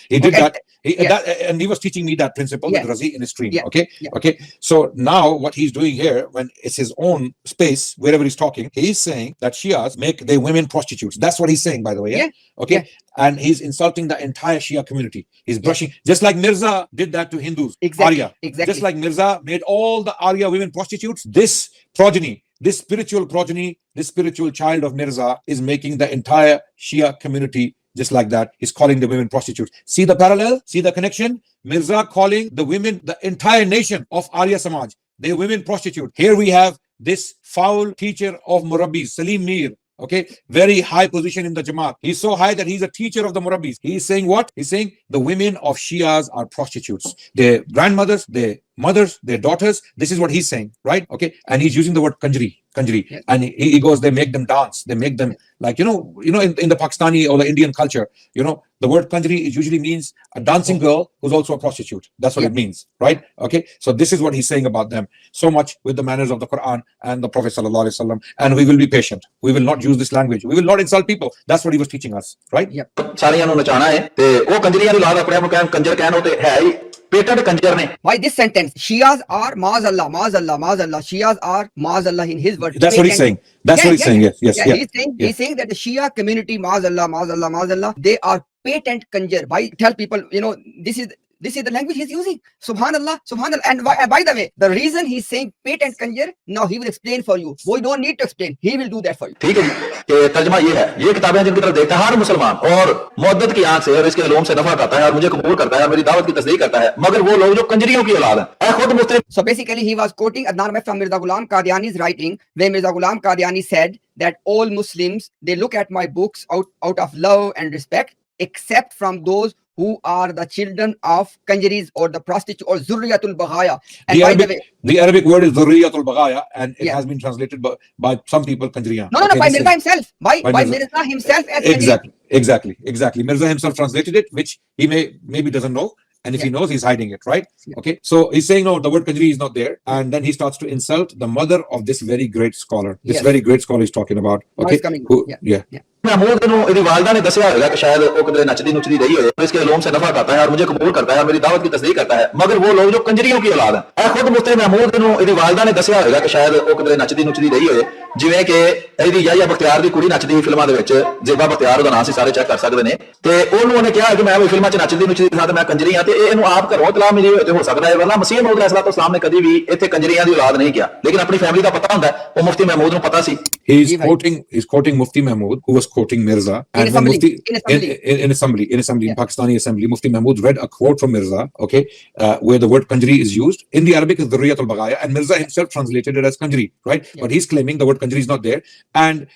he did that. And he was teaching me that principle with Razi in his stream. Okay. So now what he's doing here, when it's his own space, wherever he's talking, he's saying that Shias make their women prostitutes. That's what he's saying, by the way. Okay. And he's insulting the entire Shia community. He's brushing, just like Mirza did that to Hindus. Exactly. Just like Mirza made all the Arya women prostitutes. This progeny, this spiritual child of Mirza is making the entire Shia community just like that. He's calling the women prostitutes. See the parallel? See the connection? Mirza calling the women, the entire nation of Arya Samaj, they women prostitute. Here we have this foul teacher of Murabbis, Salim Mir. Okay, very high position in the Jamaat. He's so high that he's a teacher of the Murabbis. He's saying what? He's saying the women of Shias are prostitutes. Their grandmothers, their mothers, their daughters. This is what he's saying, right? Okay, and he's using the word kanjri, Yes. and he goes, they make them dance, they make them like in the Pakistani or the Indian culture, the word kanjri usually means a dancing girl who's also a prostitute. That's what it means, right? Okay, so this is what he's saying about them. So much with the manners of the Quran and the Prophet sallallahu alaihi wasallam, and we will be patient. We will not use this language. We will not insult people. That's what he was teaching us, right? ਸਾਰਿਆਂ ਨੂੰ ਨਚਾਣਾ ਹੈ ਤੇ ਉਹ ਕੰਜਰੀਆਂ ਦੀ ਔਲਾਦ ਆਪਣੇ ਆਪ ਨੂੰ ਕਹਿਣ ਕੰਜਰ ਕਹਿਣ ਉਹ ਤੇ ਹੈ ਹੀ ਪੇਟੈਂਟ ਕੰਜਰ ਨੇ Why this sentence? Shias are maazallah, maazallah, maazallah. Shias are maazallah in his words. That's what he's saying. That's what he's saying. Yes. He's saying that the Shia community, maazallah, maazallah, maazallah, they are patent kanjar. Why tell people, this is the language he's using. Subhanallah, subhanallah. And by the way, the reason he's saying patent kanjar, now he will explain for you. We don't need to explain. He will do that for you. ठीक है जी कि तर्जमा ये है, ये किताबें जिनकी तरफ देखता है हर मुसलमान और मुद्दत की आंख से और इसके इल्म से नफा करता है और मुझे कबूल करता है और मेरी दावत की तस्दीक करता है, मगर वो लोग जो कंजरियों की औलाद है खुद मुस्लिम. So basically he was quoting Adnan Mehta from Mirza Ghulam Qadiani's writing, where Mirza Ghulam Qadiani said that all Muslims, they look at my books out of love and respect, except from those who are the children of kanjaris or the prostitute or zurriyatul baghaya. And the Arabic word is zurriyatul baghaya, and it has been translated by some people kanjariyan. No, by Mirza himself. By Mirza himself as Exactly. Mirza himself translated it, which he maybe doesn't know. And if he knows, he's hiding it, right? Okay. So he's saying, no, the word kanjri is not there. And then he starts to insult the mother of this very great scholar. This very great scholar he's talking about. Okay. Mahmood ਨੂੰ ਇਹਦੀ ਵਾਲਦਾ ਨੇ ਦੱਸਿਆ ਹੋਵੇਗਾ ਕਿ ਸ਼ਾਇਦ ਉਹ ਕਿਧਰੇ ਨੱਚਦੀ ਨੁੱਚਦੀ ਰਹੀ ਹੋਵੇ और इसके इल्म से नफा करता है और मुझे कबूल करता है और मेरी दावत की तस्दीक करता है, मगर वो लोग जो कंजरियों की औलाद है खुद मुफ्ती महमूद ਨੂੰ ਇਹਦੀ ਵਾਲਦਾ ਨੇ ਦੱਸਿਆ ਹੋਵੇਗਾ ਕਿ ਸ਼ਾਇਦ ਉਹ ਕਿਧਰੇ ਨੱਚਦੀ ਨੁੱਚਦੀ ਰਹੀ ਹੋਵੇ, ਜਿਵੇਂ ਕਿ ਇਹਦੀ ਯਾਹਿਆ ਬਖਤਿਆਰ ਦੀ ਕੁੜੀ ਨੱਚਦੀ ਫਿਲਮਾਂ ਦੇ ਵਿੱਚ, ਜ਼ੇਬਾ ਬਖਤਿਆਰ ਉਹਦਾ ਨਾਮ ਸੀ, ਸਾਰੇ ਚੈੱਕ ਕਰ ਸਕਦੇ ਨੇ, ਤੇ ਉਹਨੂੰ ਉਹਨੇ ਕਿਹਾ ਕਿ ਮੈਂ ਵੀ ਫਿਲਮਾਂ 'ਚ ਨੱਚਦੀ ਨੁੱਚਦੀ ਸਾਂ ਤੇ ਮੈਂ ਕੰਜਰੀ ਹਾਂ, ਤੇ ਇਹਨੂੰ ਆਪ ਘਰੋਂ ਇਤਲਾਹ ਮਿਲੀ ਹੋਵੇ ਤੇ ਹੋ ਸਕਦਾ ਹੈ, ਵਰਨਾ ਮਸੀਹ ਮੌਦ ਅਲੈਹਿਸਸਲਾਤੁ ਵਸਸਲਾਮ ਨੇ ਕਦੀ ਵੀ ਇੱਥੇ ਕੰਜਰੀਆਂ ਦੀ ਔਲਾਦ ਨਹੀਂ ਕਿਹਾ, ਲੇਕਿਨ ਆਪਣੀ ਫੈਮਿਲੀ ਦਾ ਪਤਾ ਹੁੰਦਾ, ਉਹ ਮੁਫਤੀ ਮਹਿਮੂਦ ਨੂੰ ਪਤਾ ਸੀ. He's quoting Mufti Mahmood, who was quoting Mirza. And in assembly in Pakistani assembly, Mufti Mahmood read a quote from Mirza, okay, where the word kanjri is used. In the Arabic is Dhurriyat al-Baghaya, and Mirza himself translated it as kanjri, right? But he's claiming the word kanjri is not there. And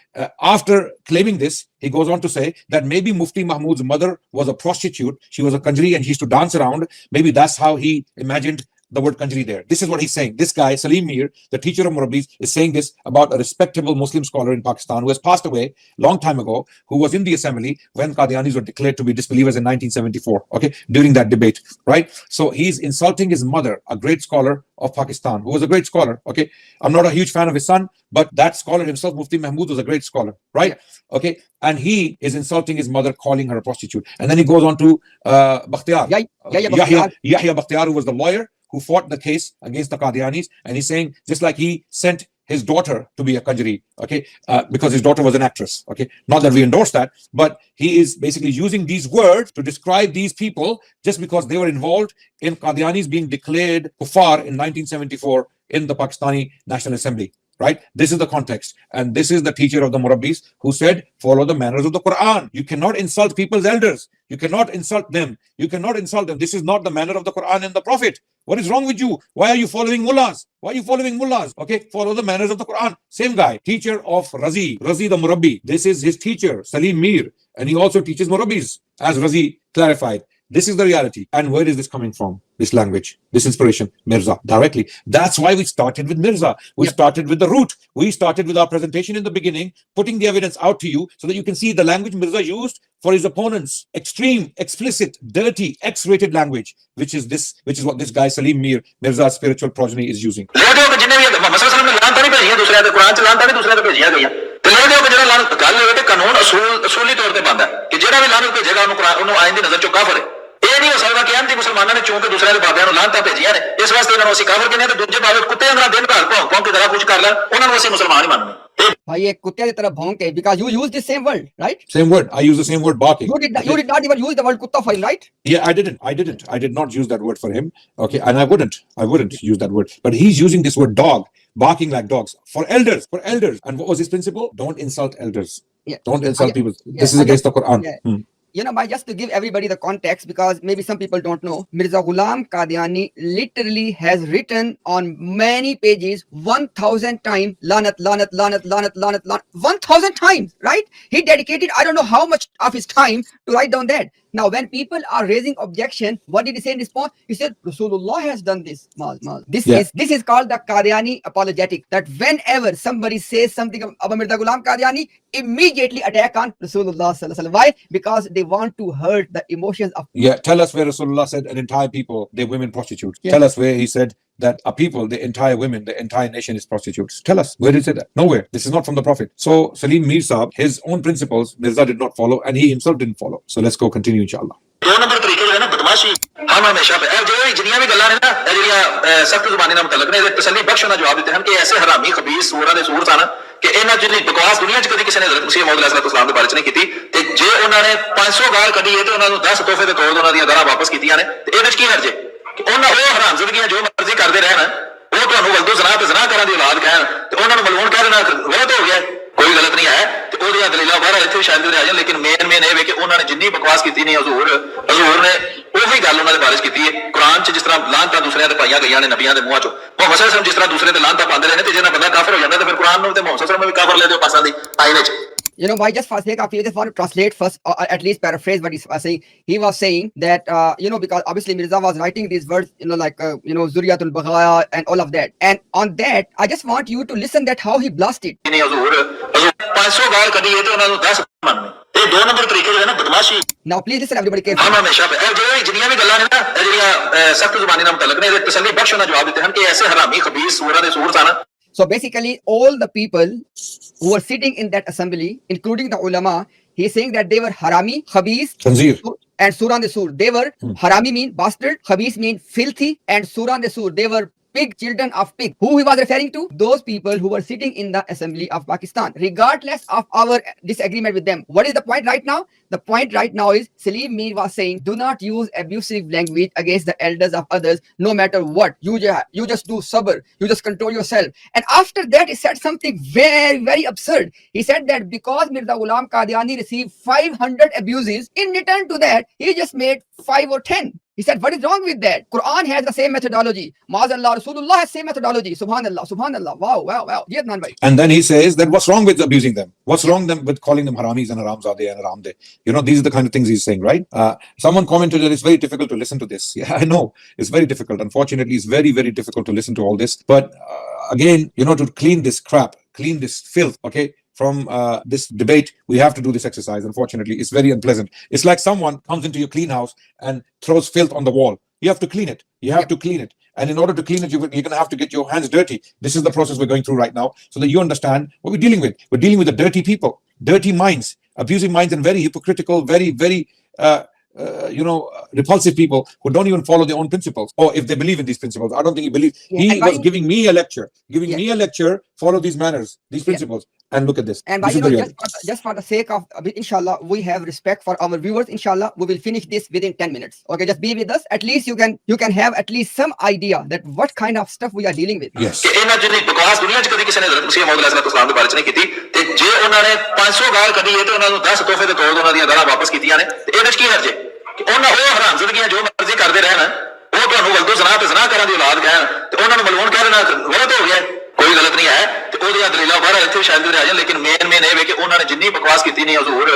after claiming this, he goes on to say that maybe Mufti Mahmood's mother was a prostitute. She was a kanjri and she used to dance around. Maybe that's how he imagined the word kanjri there. This is what he's saying. This guy, Salim Mir, the teacher of Murabbis, is saying this about a respectable Muslim scholar in Pakistan who has passed away long time ago, who was in the assembly when Qadianis were declared to be disbelievers in 1974, okay, during that debate, right? So he's insulting his mother, a great scholar of Pakistan, who was a great scholar, okay? I'm not a huge fan of his son, but that scholar himself, Mufti Mahmood, was a great scholar, right? Okay, and he is insulting his mother, calling her a prostitute. And then he goes on to Bakhtiar, Yahya Bakhtiar, who was the lawyer who fought the case against the Qadianis, and he's saying, just like he sent his daughter to be a Kanjari, okay, because his daughter was an actress, okay, not that we endorse that, but he is basically using these words to describe these people just because they were involved in Qadianis being declared kuffar in 1974 in the Pakistani National Assembly. Right? This is the context. And this is the teacher of the Murabbis who said, follow the manners of the Quran. You cannot insult people's elders. You cannot insult them. You cannot insult them. This is not the manner of the Quran and the Prophet. What is wrong with you? Why are you following mullahs? Why are you following mullahs? Okay, follow the manners of the Quran. Same guy, teacher of Razi the Murabbi. This is his teacher, Salim Mir. And he also teaches Murabbis, as Razi clarified. This is the reality. And where is this coming from? This language, this inspiration, Mirza, directly. That's why we started with Mirza. We started with the root. We started with our presentation in the beginning, putting the evidence out to you so that you can see the language Mirza used for his opponents. Extreme, explicit, dirty, X-rated language, which is what this guy Salim Mir, Mirza's spiritual progeny, is using. ਇਹ ਨਹੀਂ ਹੋ ਸਕਦਾ ਕਿ anti ਮੁਸਲਮਾਨਾਂ ਨੇ ਚੁੰਕ ਦੂਸਰਿਆਂ ਦੇ ਬਾਬਿਆਂ ਨੂੰ ਲਾਂਤਾਂ ਭੇਜੀਆਂ ਨੇ, ਇਸ ਵਾਸਤੇ ਇਹਨਾਂ ਨੂੰ ਅਸੀਂ ਕਾਫਰ ਕਹਿੰਦੇ ਆ, ਤੇ ਦੂਜੇ ਬਾਬੇ ਕੁੱਤੇ ਅੰਗਣਾ ਦਿਨ ਭਰ ਭੌਂਕ ਕੇ ਜ਼ਰਾ ਕੁਝ ਕਰ ਲੈਣ, ਉਹਨਾਂ ਨੂੰ ਅਸੀਂ ਮੁਸਲਮਾਨ ਹੀ ਮੰਨਦੇ। भाई एक कुत्ते की तरह भौंके, because you use the same word, right? Same word. I use the same word, barking. You did not even use the word kutta for him, right? Yeah, I didn't. I did not use that word for him. Okay, and I wouldn't use that word. But he's using this word dog, barking like dogs, for elders. And what was his principle? Don't insult elders. Don't insult people. This is against the Quran. just to give everybody the context, because maybe some people don't know, Mirza Ghulam Qadiani literally has written on many pages 1,000 times lanat, lanat, lanat, lanat, lanat, lanat, 1,000 times, right? He dedicated I don't know how much of his time to write down that. Now, when people are raising objection, what did he say in response? He said, Rasulullah has done this. This is called the Qadiani apologetic. That whenever somebody says something about Mirza Ghulam Qadiani, immediately attack on Rasulullah sallallahu alaihi wasallam. Why? Because they want to hurt the emotions of. Yeah, tell us where Rasulullah said an entire people, they're women prostitutes. Yeah. Tell us where he said that a people, the entire women, the entire nation is prostitutes. Tell us, where did he say that? Nowhere. This is not from the Prophet. So Salim Mir Sahib, his own principles, Mirza did not follow, and he himself didn't follow. So let's go continue, inshallah. दो number तरीके जो है ना बदमाशी हम हमेशा जो जिन्नियां भी गल्लां ने ना ਜਿਹੜੀਆਂ सख्त जुबानी ਨਾਲ मुतल्लक ने तसल्ली बख्श ना जवाब देते हैं कि ऐसे हरामी खबीस सूरा दे सूर सन कि ਇਹਨਾਂ ਜਿੰਨੀ ਬਕਵਾਸ ਦੁਨੀਆ 'ਚ ਕਦੀ ਕਿਸੇ ਨੇ ਹਜ਼ਰਤ ਮਸੀਹ ਮੌਦ अलैहिस्सलाम ਦੇ ਬਾਰੇ 'ਚ ਨਹੀਂ ਕੀਤੀ ਤੇ ਜੇ ਉਹਨਾਂ ਨੇ 500 ਗਾਲ ਕੱਢੀ ਹੈ ਤੇ ਉਹਨਾਂ ਨੂੰ 10 ਤੋਹਫੇ ਦੇ ਤੌਰ ਤੇ ਉਹਨਾਂ ਦੀਆਂ ਦਰਾਂ ਵਾਪਸ ਕੀਤੀਆਂ ਨੇ ਤੇ ਇਹਦੇ 'ਚ ਕੀ ਹਰਜ ਹੈ ਕਿ ਉਹਨਾਂ ਉਹ ਹਰਾਮਜ਼ਦਗੀਆਂ ਜੋ ਮਰਜ਼ੀ ਕਰਦੇ ਰਹਿਣ ਉਹ ਤੁਹਾਨੂੰ ਵਲਦੂ ਜ਼ਨਾ ਤੇ ਜ਼ਨਾ ਕਰਨ ਦੀ ਔਲਾਦ ਕਹਿਣ ਤੇ ਉਹਨਾਂ ਨੂੰ ਮਲੂਨ ਕਹਿ ਦੇਣਾ ਗਲਤ ਹੋ ਗਿਆ ਕੋਈ ਗਲਤ ਨਹੀਂ ਹੈ ਤੇ ਉਹਦੀਆਂ ਦਲੀਲਾਂ ਬਾਹਰ ਇੱਥੇ ਵੀ ਸ਼ਾਇਦ ਆ ਜਾਣ ਲੇਕਿਨ ਮੇਨ ਇਹ ਵੇ ਕਿ ਉਹਨਾਂ ਨੇ ਜਿੰਨੀ ਬਕਵਾਸ ਕੀਤੀ ਨਹੀਂ ਹਜ਼ੂਰ ਨੇ ਉਹੀ ਗੱਲ ਉਹਨਾਂ ਦੇ ਬਾਰੇ 'ਚ ਕੀਤੀ ਹੈ ਕੁਰਾਨ 'ਚ ਜਿਸ ਤਰ੍ਹਾਂ ਲਾਂਤਾਂ ਦੂਸਰਿਆਂ ਤੇ ਪਾਈਆਂ ਗਈਆਂ ਨੇ ਨਬੀਆਂ ਦੇ ਮੂੰਹਾਂ 'ਚੋਂ ਮੁਹੰਮਦ ਸੱਲੱਲਾਹੁ ਅਲੈਹਿ ਵਸੱਲਮ ਜਿਸ ਤਰ੍ਹਾਂ ਦੂਸਰੇ ਤੇ ਲਾਂਤਾਂ ਪਾਉਂਦੇ ਰਹੇ ਨੇ ਤੇ ਜੇ ਨਾ ਬੰਦਾ ਕਾਫਰ ਹੋ ਜਾਂਦਾ ਤੇ ਫਿਰ ਕੁਰਾਨ ਨੂੰ ਤੇ ਮੁਹੰਮਦ ਸੱਲੱਲਾਹੁ ਅਲੈਹਿ ਵਸੱਲਮ ਨੂੰ ਵੀ ਕਾਫਰ ਲੈ ਦਿਓ ਪਾਸਾਂ ਦੀ ਆਇਨੇ 'ਚ Why just for sake of you just want to translate first, or at least paraphrase what he was saying. He was saying that because obviously Mirza was writing these words, Zuriyatul Baghaya and all of that. And on that, I just want you to listen that how he blasted. 500 ਗਾਲ ਕੱਢੀ ਹੈ ਤੇ ਉਹਨਾਂ ਨੂੰ 10 ਮੰਨਣੇ ਇਹ ਦੋ number ਤਰੀਕੇ ਜੋ ਹੈ ਨਾ ਬਦਮਾਸ਼ੀ Now please listen everybody carefully. हम हमेशा जो जिन्नियां भी गल्लां ने ना ਜਿਹੜੀਆਂ सख्त जुबानी ਨਾਲ मुतल्लक ਨੇ ਤਸੱਲੀ ਬਖਸ਼ ਨਾ ਜਵਾਬ ਦਿੱਤੇ ਹਨ ਕਿ ਐਸੇ ਹਰਾਮੀ ਖਬੀਸ ਸੂਰਾਂ ਦੇ ਸੂਰ ਸਨ So basically, all the people who were sitting in that assembly, including the ulama, he's saying that they were harami, khabis, Tanzir. and suran the sur. They were harami mean bastard, khabis mean filthy, and suran the sur. They were pig, children of pig. Who he was referring to? Those people who were sitting in the assembly of Pakistan, regardless of our disagreement with them. What is the point right now? The point right now is Salim Mir was saying, do not use abusive language against the elders of others, no matter what. You just do sabr. You just control yourself. And after that, he said something very, very absurd. He said that because Mirza Ghulam Qadiani received 500 abuses, in return to that, he just made 5 or 10. He said, what is wrong with that? Quran has the same methodology. Maazallah, Rasulullah has same methodology. Subhanallah, Subhanallah. Wow. And then he says that what's wrong with abusing them? What's wrong with calling them haramis and haramzadeh and haramde? These are the kind of things he's saying, right? Someone commented that it's very difficult to listen to this. Yeah, I know. It's very difficult. Unfortunately, it's very, very difficult to listen to all this. But again, to clean this crap, clean this filth, okay? From this debate, we have to do this exercise. Unfortunately, it's very unpleasant. It's like someone comes into your clean house and throws filth on the wall. You have to clean it. You have to clean it. And in order to clean it, you're going to have to get your hands dirty. This is the process we're going through right now, so that you understand what we're dealing with. We're dealing with the dirty people, dirty minds, abusing minds, and very hypocritical, very, very repulsive people who don't even follow their own principles, or if they believe in these principles. I don't think he believes. He was giving me a lecture, follow these manners, these principles, and look at this. And just for the sake of, inshallah, we have respect for our viewers. Inshallah, we will finish this within 10 minutes. Okay, just be with us. At least you can have at least some idea that what kind of stuff we are dealing with. Yes. ਇਹਨਾਂ ਜਿੰਨੀ ਬਕਵਾਸ ਦੁਨੀਆ 'ਚ ਕਦੀ ਕਿਸੇ ਨੇ ਹਜ਼ਰਤ ਮਸੀਹ ਮੌਦ अलैहिस्सलाम ਦੇ ਬਾਰੇ 'ਚ ਨਹੀਂ ਕੀਤੀ ਤੇ ਜੇ ਉਹਨਾਂ ਨੇ 500 ਗਾਲ ਕੱਢੀ ਹੈ ਤੇ ਉਹਨਾਂ ਨੂੰ 10 ਤੋਹਫੇ ਦੇ ਤੌਰ ਤੇ ਉਹਨਾਂ ਦੀਆਂ ਦਰਾਂ ਵਾਪਸ ਕੀਤੀਆਂ ਨੇ ਤੇ ਇਹਦੇ 'ਚ ਕੀ ਹਰਜ ਹੈ ਕਿ ਉਹਨਾਂ ਉਹ ਹਰਾਮਜ਼ਦਗੀਆਂ ਜੋ ਮਰਜ਼ੀ ਕਰਦੇ ਰਹਿਣ ਉਹ ਤੁਹਾਨੂੰ ਵਲਦੂ ਜ਼ਨਾ ਤੇ ਜ਼ਨਾ ਕਰਨ ਦੀ ਔਲਾਦ ਕਹਿਣ ਤੇ ਉਹਨਾਂ ਨੂੰ ਮਲੂਨ ਕਹਿ ਦੇਣਾ ਗਲਤ ਹੋ ਗਿਆ ਕੋਈ ਗਲਤ ਨਹੀਂ ਹੈ ਤੇ ਉਹਦੀਆਂ ਦਲੀਲਾਂ ਬਾਹਰ ਇੱਥੇ ਵੀ ਸ਼ਾਇਦ ਆ ਜਾਣ ਲੇਕਿਨ ਮੇਨ ਇਹ ਵੇ ਕਿ ਉਹਨਾਂ ਨੇ ਜਿੰਨੀ ਬਕਵਾਸ ਕੀਤੀ ਨਹੀਂ ਹਜ਼ੂਰ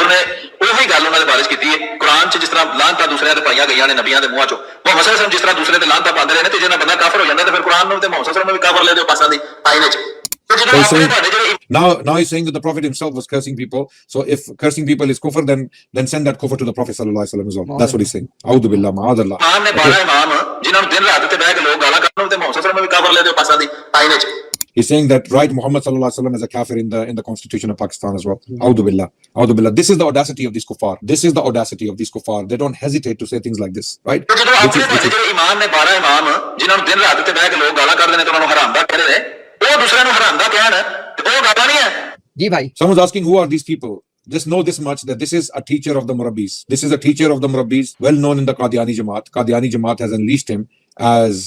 ਨੇ ਉਹੀ ਗੱਲ ਉਹਨਾਂ ਦੇ ਬਾਰੇ 'ਚ ਕੀਤੀ ਹੈ ਕੁਰਾਨ 'ਚ ਜਿਸ ਤਰ੍ਹਾਂ ਲਾਂਤਾਂ ਦੂਸਰਿਆਂ ਤੇ ਪਾਈਆਂ ਗਈਆਂ ਨੇ ਨਬੀਆਂ ਦੇ ਮੂੰਹਾਂ 'ਚੋਂ ਮੁਹੰਮਦ ਸੱਲੱਲਾਹੁ ਅਲੈਹਿ ਵਸੱਲਮ ਜਿਸ ਤਰ੍ਹਾਂ ਦੂਸਰੇ ਤੇ ਲਾਂਤਾਂ ਪਾਉਂਦੇ ਰਹੇ ਨੇ ਤੇ ਜੇ ਨਾ ਬੰਦਾ ਕਾਫਰ ਹੋ ਜਾਂਦਾ ਤੇ ਫਿਰ ਕੁਰਾਨ ਨੂੰ ਤੇ ਮੁਹੰਮਦ ਸੱਲੱਲਾਹੁ ਅਲੈਹਿ ਵਸੱਲਮ ਨੂੰ ਵੀ ਕਾਫਰ ਲੈ ਦਿਓ ਪਾਸਾਂ ਦੀ ਆਇਨੇ 'ਚ Now he's saying that the Prophet himself was cursing people. So if cursing people is kufr, then send that kufr to the Prophet sallallahu alaihi wasallam as well. That's what he's saying. A'udhu billah, ma'adallah. ਇਮਾਮ ਨੇ 12 ਇਮਾਮ ਜਿਨ੍ਹਾਂ ਨੂੰ ਦਿਨ ਰਾਤ ਤੇ ਬਹਿ ਕੇ ਲੋਕ ਗਾਲਾਂ ਕੱਢਣ ਤੇ ਮੁਹੰਮਦ ਸੱਲੱਲਾਹੁ ਅਲੈਹਿ ਵਸੱਲਮ ਨੂੰ ਵੀ ਕਾਫਰ ਲੈ ਦਿਓ ਪਾਸਾਂ ਦੀ ਆਇਨੇ 'ਚ He's saying that right Muhammad sallallahu alaihi wasallam is a kafir in the constitution of Pakistan as well. A'udhu billah. A'udhu billah. This is the audacity of these kuffar. This is the audacity of these kuffar. They don't hesitate to say things like this, right? ਇਮਾਮ ਨੇ 12 ਇਮਾਮ ਜਿਨ੍ਹਾਂ ਨੂੰ ਦਿਨ ਰਾਤ ਤੇ ਬਹਿ ਕੇ ਲੋਕ ਗਾਲਾਂ ਕੱਢਦੇ ਨੇ ਤੇ ਉਹਨਾਂ ਨੂੰ ਹਰਾਮ ਦਾ ਕਹਿੰਦੇ ਨੇ ਉਹ ਦੂਸਰਿਆਂ ਨੂੰ ਹਰਾਮ ਦਾ ਕਹਿਣ ਤੇ ਉਹ ਗਾਲਾਂ ਨਹੀਂ ਹੈ जी भाई. Someone's asking, who are these people? Just know this much, that this is a teacher of the Murabbis. This is a teacher of the Murabbis, well known in the Qadiani Jamaat. Qadiani Jamaat has enlisted him as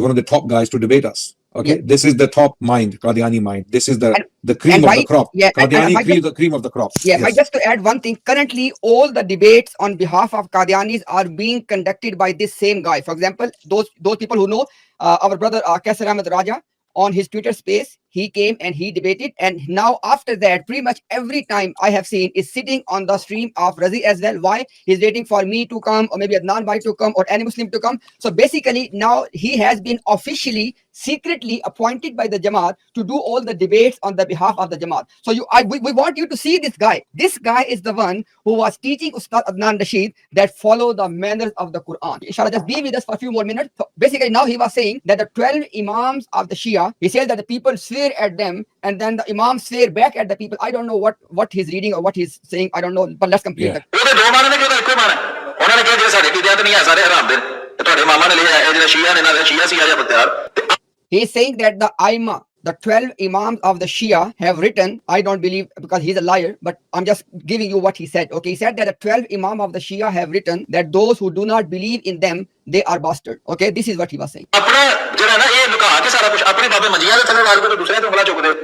one of the top guys to debate us. Okay, Yeah. this is the top mind, Qadiani mind. This is And the cream and of why? the crop. Yeah, and Qadiani why cream, the cream of the crop. yeah, but Yes. just to add one thing, currently all the debates on behalf of Qadianis are being conducted by this same guy. For example, those people who know our brother Kaisar Ahmed Raja, on his Twitter space, he came and he debated. And now after that, pretty much every time I have seen is sitting on the stream of Razi as well. Why? He's waiting for me to come, or maybe Adnan Bhai to come, or any Muslim to come. So basically now he has been officially, secretly appointed by the Jamaat to do all the debates on the behalf of the Jamaat. So we want you to see this guy. This guy is the one who was teaching Ustad Adnan Rashid that follow the manners of the Quran. Inshallah, just be with us for a few more minutes. So basically now he was saying that the 12 Imams of the Shia, he says that the people swear at them and then the Imams swear back at the people. I don't know what he's reading or what he's saying. I don't know, but let's complete Yeah. the ਉਹਦੇ ਦੋ ਮਾਣੇ ਨੇ ਕਿ ਉਹਦਾ ਇੱਕੋ ਮਾਣਾ ਉਹਨਾਂ ਨੇ ਕਿਹਾ ਜਿਹੜੇ ਸਾਡੇ ਬਿਦਅਤ ਨਹੀਂ ਹੈ ਸਾਰੇ ਹਰਾਮ ਦੇ ਨੇ ਤੇ ਤੁਹਾਡੇ ਮਾਮਾ ਨੇ ਲਿਆ ਇਹ ਜਿਹੜਾ ਸ਼ੀਆ ਨੇ ਨਾ ਸ਼ੀਆ ਸੀ ਆ ਜਾਂ ਬਖਤਿਆਰ ਤੇ He is saying that the Aima, the 12 Imams of the Shia have written, I don't believe because he's a liar, but I'm just giving you what he said. Okay, he said that the 12 Imam of the Shia have written that those who do not believe in them, they are bastard. Okay, this is what he was saying. ਆਪਣਾ ਜਿਹੜਾ ਨਾ ਇਹ ਲੁਕਾ ਕੇ ਸਾਰਾ ਕੁਝ ਆਪਣੇ ਬਾਬੇ ਮੰਜੀਆਂ ਦੇ ਥੱਲੇ ਲਾ ਕੇ ਦੂਸਰਿਆਂ ਤੇ ਉਂਗਲਾਂ ਚੁੱਕਦੇ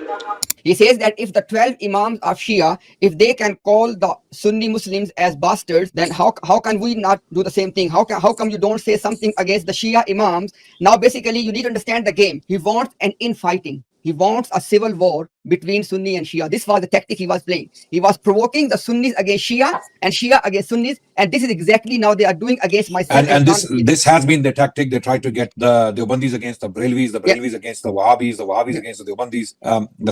He says that if the 12 Imams of Shia, if they can call the Sunni Muslims as bastards, then how can we not do the same thing? How come you don't say something against the Shia Imams? Now basically you need to understand the game. He wants an infighting. He wants a civil war between Sunni and Shia. This was the tactic he was playing. He was provoking the Sunnis against Shia and Shia against Sunnis, and this is exactly now they are doing against myself. And this has been their tactic. They try to get the Deobandis against the Brelvis against the Wahhabis against the Deobandis,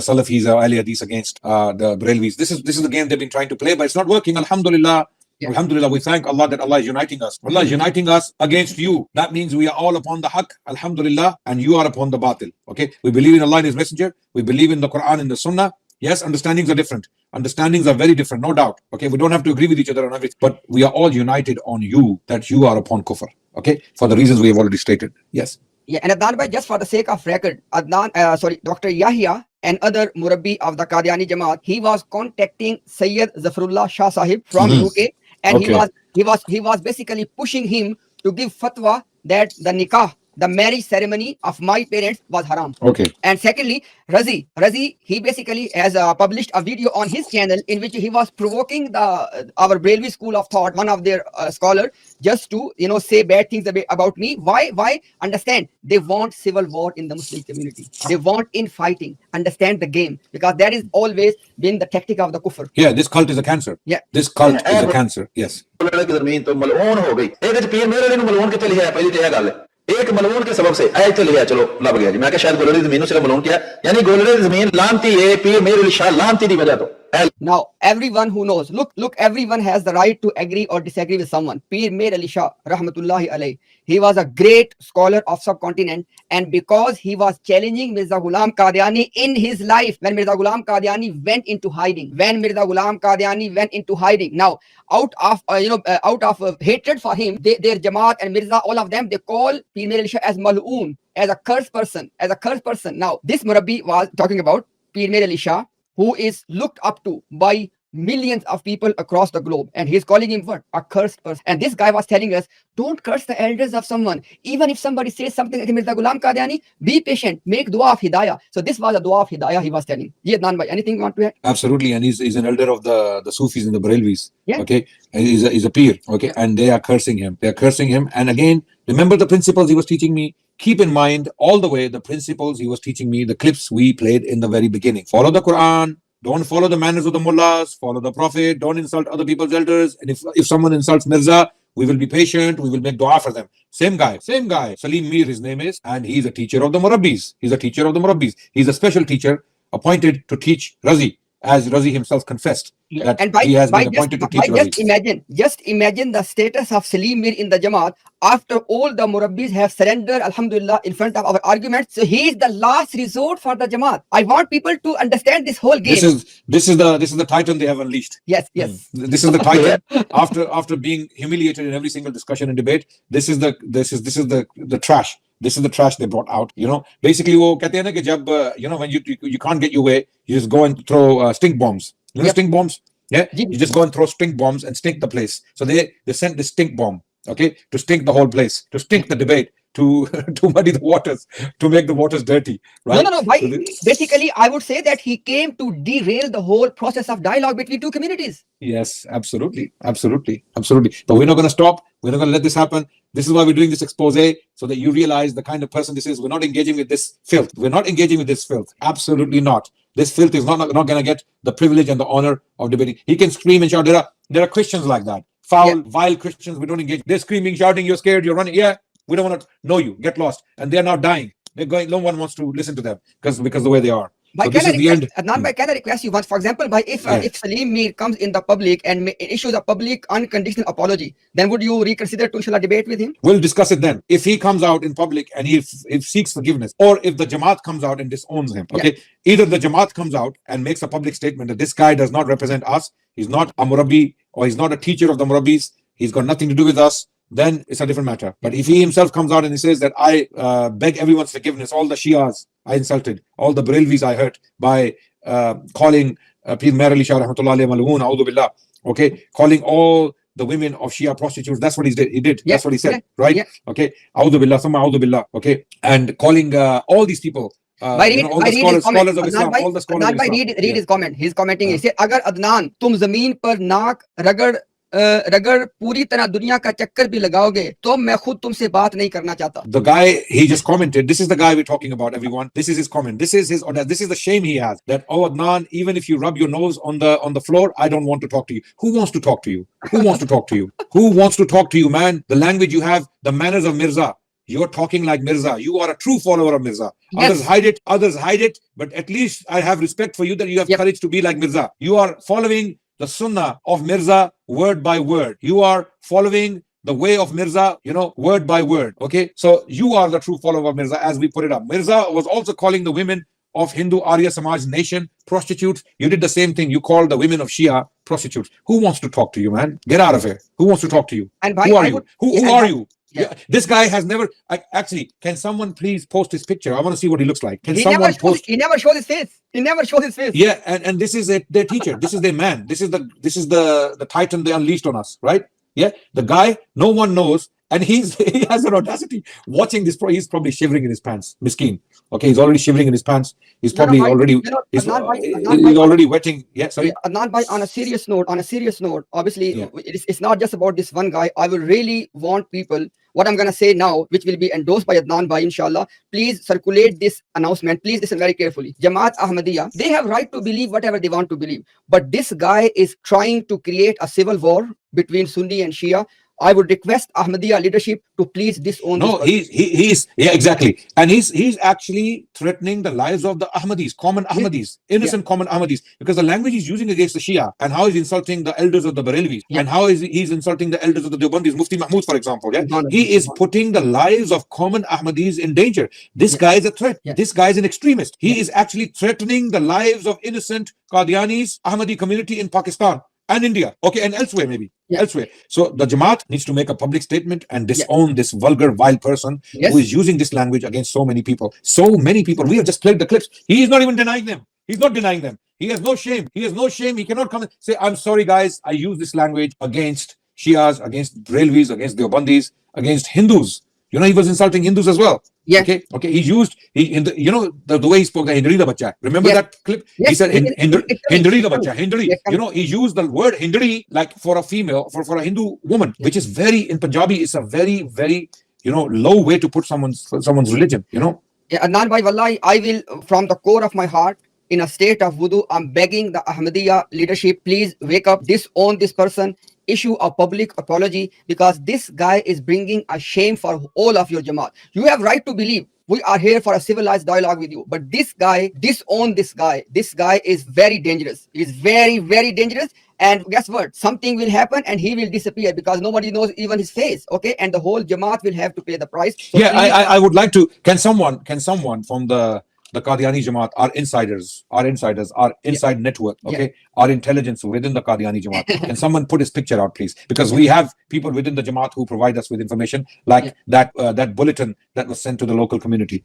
the Salafis or Ahli Hadith against the Brelvis. This is the game they've been trying to play, but it's not working. Alhamdulillah. Yeah. Alhamdulillah, we thank Allah that Allah is uniting us. Allah is uniting us against you. That means we are all upon the haqq, alhamdulillah, and you are upon the batil. Okay? We believe in Allah and His Messenger. We believe in the Quran and the Sunnah. Yes, understandings are different. Understandings are very different, no doubt. Okay, we don't have to agree with each other on everything, but we are all united on you, that you are upon kufr. Okay, for the reasons we have already stated. Yes. Yeah, and Adnan Bhai, just for the sake of record, Dr. Yahya and other Murabbi of the Qadiani Jamaat, he was contacting Sayyid Zafarullah Shah Sahib from UK, and Okay. he was basically pushing him to give fatwa that the nikah, the marriage ceremony of my parents was haram. Okay. And secondly, Razi, he basically has published a video on his channel in which he was provoking our Brelvi school of thought, one of their scholars, just to say bad things about me. Why? Understand, they want civil war in the Muslim community. They want infighting. Understand the game, because that is always been the tactic of the kufr. Yeah, this cult is a cancer. Yeah. This cult is a cancer. Yes. ਜ਼ਮੀਨ ਤੋਂ ਮਲਊਨ ਹੋ ਗਈ ਇਹਦੇ ਚ ਪੀਰ ਮੇਰੇ ਨੂੰ ਮਲਊਨ ਕਿੱਥੇ ਲਿਖਿਆ ਪਹਿਲੀ ਤੇ ਇਹ ਗੱਲ ਹੈ एक मलून के सबब से ऐसे लिया चलो लग गया जी मैं शायद गोलरे की जमीन सिर्फ मलून किया यानी गोलरे की जमीन लानती है पीर मेरे शाह लानती की वजह तो Now everyone who knows, look, everyone has the right to agree or disagree with someone. Pir Mir Ali Shah rahmatullahi alayhi, he was a great scholar of subcontinent, and because he was challenging Mirza Ghulam Qadiani in his life, when Mirza Ghulam Qadiani went into hiding, now out of hatred for him, their Jamaat and Mirza, all of them, they call Pir Mir Ali Shah as mal'oon, as a cursed person. Now this Murabbi was talking about Pir Mir Ali Shah, who is looked up to by millions of people across the globe, and he's calling him what? A cursed person. And this guy was telling us, don't curse the elders of someone. Even if somebody says something like Mirza Ghulam Qadiani, be patient, make dua of hidayah. So this was a dua of hidayah he was telling. Ji Adnan Bhai, anything you want to add? Absolutely, and he's an elder of the Sufis and the Barelvis. Yeah. Okay, and he's a peer. Okay, and they are cursing him. And again, remember the principles he was teaching me. Keep in mind all the way the principles he was teaching me, the clips we played in the very beginning. Follow the Quran. Don't follow the manners of the mullahs. Follow the Prophet. Don't insult other people's elders. And if someone insults Mirza, we will be patient. We will make dua for them. Same guy. Salim Mir, his name is, and he's a teacher of the Murabbis. He's a special teacher appointed to teach Razi, as Razi himself confessed. That And he has been appointed to teach Razi. Just imagine the status of Salim Mir in the Jamaat after all the Murabbis have surrendered, alhamdulillah, in front of our arguments. So he is the last resort for the Jamaat. I want people to understand this whole game. This is the titan they have unleashed. Yes. This is the titan. after being humiliated in every single discussion and debate, this is the trash. This is the trash they brought out. Basically, वो कहते हैं ना कि जब when you can't get your way, you just go and throw stink bombs. Stink bombs. Yeah, you just go and throw stink bombs and stink the place. So they sent the stink bomb, okay, to stink the whole place, to stink the debate. to to muddy the waters, to make the waters dirty, right? No. Basically, I would say that he came to derail the whole process of dialogue between two communities. Yes, absolutely. But we're not going to stop. We're not going to let this happen. This is why we're doing this expose, so that you realize the kind of person this is. We're not engaging with this filth. Absolutely not. This filth is not going to get the privilege and the honor of debating. He can scream and shout. There are Christians like that. Foul, vile Christians. We don't engage. They're screaming, shouting, you're scared, you're running. Yeah, we don't want to know you. Get lost. And they're now dying. They're going. No one wants to listen to them because the way they are. By So can this I is the end. request, Adnan, can I request you once, for example, if Salim Mir comes in the public and issues a public unconditional apology, then would you reconsider to inshallah debate with him? We'll discuss it then. If he comes out in public and he if seeks forgiveness, or if the Jamaat comes out and disowns him, okay? Either the Jamaat comes out and makes a public statement that this guy does not represent us, he's not a Murabbi, or he's not a teacher of the Murabbis, he's got nothing to do with us, then it's a different matter. But if he himself comes out and he says that I beg everyone's forgiveness, all the Shias I insulted, all the Barelvis I hurt by calling Pir Meher Ali Shah Rahmatullah Alayhi Mal'oon, A'udhu Billah, okay, calling all the women of Shia prostitutes. That's what he did. That's what he said, right? Okay, A'udhu Billah, Summa A'udhu Billah, okay, and calling all these people. All the scholars of Islam, all the scholars of Islam. Read his comment. He's commenting. He said, "Agar Adnan, tum zameen par naak रगड़ पूरी तरह दुनिया का चक्कर भी लगाओगे तो मैं खुद तुमसे बात नहीं करना चाहता." The guy, he just commented, this is the guy we're talking about, everyone. This is his comment. This is the shame he has, that, oh Adnan, even if you rub your nose on the floor, I don't want to talk to you. Who wants to talk to you? Who wants to talk to you? Who wants to talk to you, man? The language you have, the manners of Mirza. You're talking like Mirza. You are a true follower of Mirza. Others hide it, but at least I have respect for you that you have courage to be like Mirza. You are following the sunnah of Mirza word by word. You are following the way of Mirza, word by word. Okay, so you are the true follower of Mirza, as we put it up. Mirza was also calling the women of Hindu Arya Samaj nation prostitutes. You did the same thing. You called the women of Shia prostitutes. Who wants to talk to you, man? Get out of here. Who wants to talk to you? And who are you? Who are you? This guy has never. Actually, can someone please post his picture? I want to see what he looks like. He never shows his face. Yeah, and this is their teacher. This is their man. This is the titan they unleashed on us, right? Yeah, the guy no one knows, and he has an audacity. Watching this, he's probably shivering in his pants. Miskeen. Okay, he's already shivering in his pants. He's probably he's already wetting. Yeah, sorry. Adnan bhai, on a serious note, obviously, it's not just about this one guy. I will really want people. What I'm going to say now, which will be endorsed by Adnan bhai, inshallah, please circulate this announcement. Please listen very carefully. Jamaat Ahmadiyya, they have right to believe whatever they want to believe. But this guy is trying to create a civil war between Sunni and Shia. I would request Ahmadiyya leadership to please disown this person. He's exactly. And he's actually threatening the lives of the Ahmadis, common Ahmadis, innocent common Ahmadis, because the language he's using against the Shia, and how he's insulting the elders of the Barelvis, and how he's insulting the elders of the Deobandis, Mufti Mahmood, for example. He is putting the lives of common Ahmadis in danger. This guy is a threat. This guy is an extremist. He is actually threatening the lives of innocent Qadianis, Ahmadi community in Pakistan and India, okay, and elsewhere, maybe elsewhere. So the Jamaat needs to make a public statement and disown this vulgar, vile person who is using this language against so many people. We have just played the clips. He is not even denying them. He's not denying them. He has no shame. He cannot come and say, I'm sorry, guys, I use this language against Shias, against Barelvis, against Deobandis, against Hindus. He was insulting Hindus as well. Okay. He used the way he spoke, the Hindri the bacha. Remember that clip? He said Hindri the bacha. Hindri. He used the word Hindri like for a female, for a Hindu woman, which is in Punjabi, it's a very, very low way to put someone's religion. Adnan bhai, wallahi, I will, from the core of my heart, in a state of wudu, I'm begging the Ahmadiyya leadership, please wake up, disown this person, issue a public apology, because this guy is bringing a shame for all of your Jamaat. You have right to believe. We are here for a civilized dialogue with you. But this guy, disown this guy. This guy is very dangerous. He's very, very dangerous. And guess what? Something will happen and he will disappear because nobody knows even his face. Okay. And the whole Jamaat will have to pay the price. So I would like to, can someone from the Qadiani Jamaat, our insiders, our inside network, okay, our intelligence within the Qadiani Jamaat. Can someone put his picture out, please? Because we have people within the Jamaat who provide us with information, like that bulletin that was sent to the local community.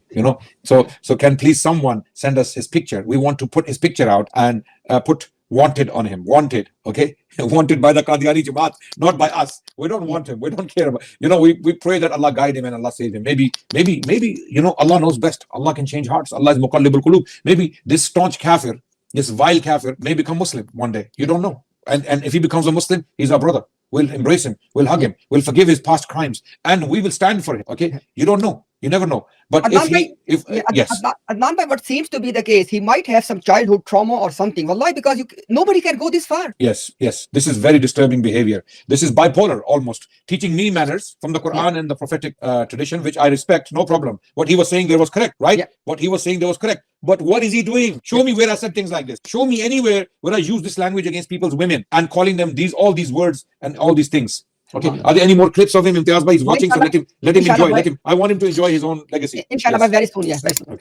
So can please someone send us his picture? We want to put his picture out and put wanted on him, wanted, okay? Wanted by the Qadiani Jamaat, not by us. We don't want him. We don't care about, we pray that Allah guide him and Allah save him. Maybe, Allah knows best. Allah can change hearts. Allah is Muqallibul Qulub. Maybe this staunch kafir, this vile kafir may become Muslim one day. You don't know. And if he becomes a Muslim, he's our brother. We'll embrace him. We'll hug him. We'll forgive his past crimes. And we will stand for him, okay? You don't know. You never know. But yes. Adnan bhai, what seems to be the case, he might have some childhood trauma or something. Wallahi, because nobody can go this far. Yes. This is very disturbing behavior. This is bipolar almost. Teaching me manners from the Quran and the prophetic tradition, which I respect, no problem. What he was saying there was correct, right? What he was saying there was correct. But what is he doing? Show me where I said things like this. Show me anywhere where I use this language against people's women and calling them all these words and all these things. Okay. Are there any more clips of him? Imtiaz bhai is watching, so let him enjoy. I want him to enjoy his own legacy. Inshallah, very soon. Yeah, very soon.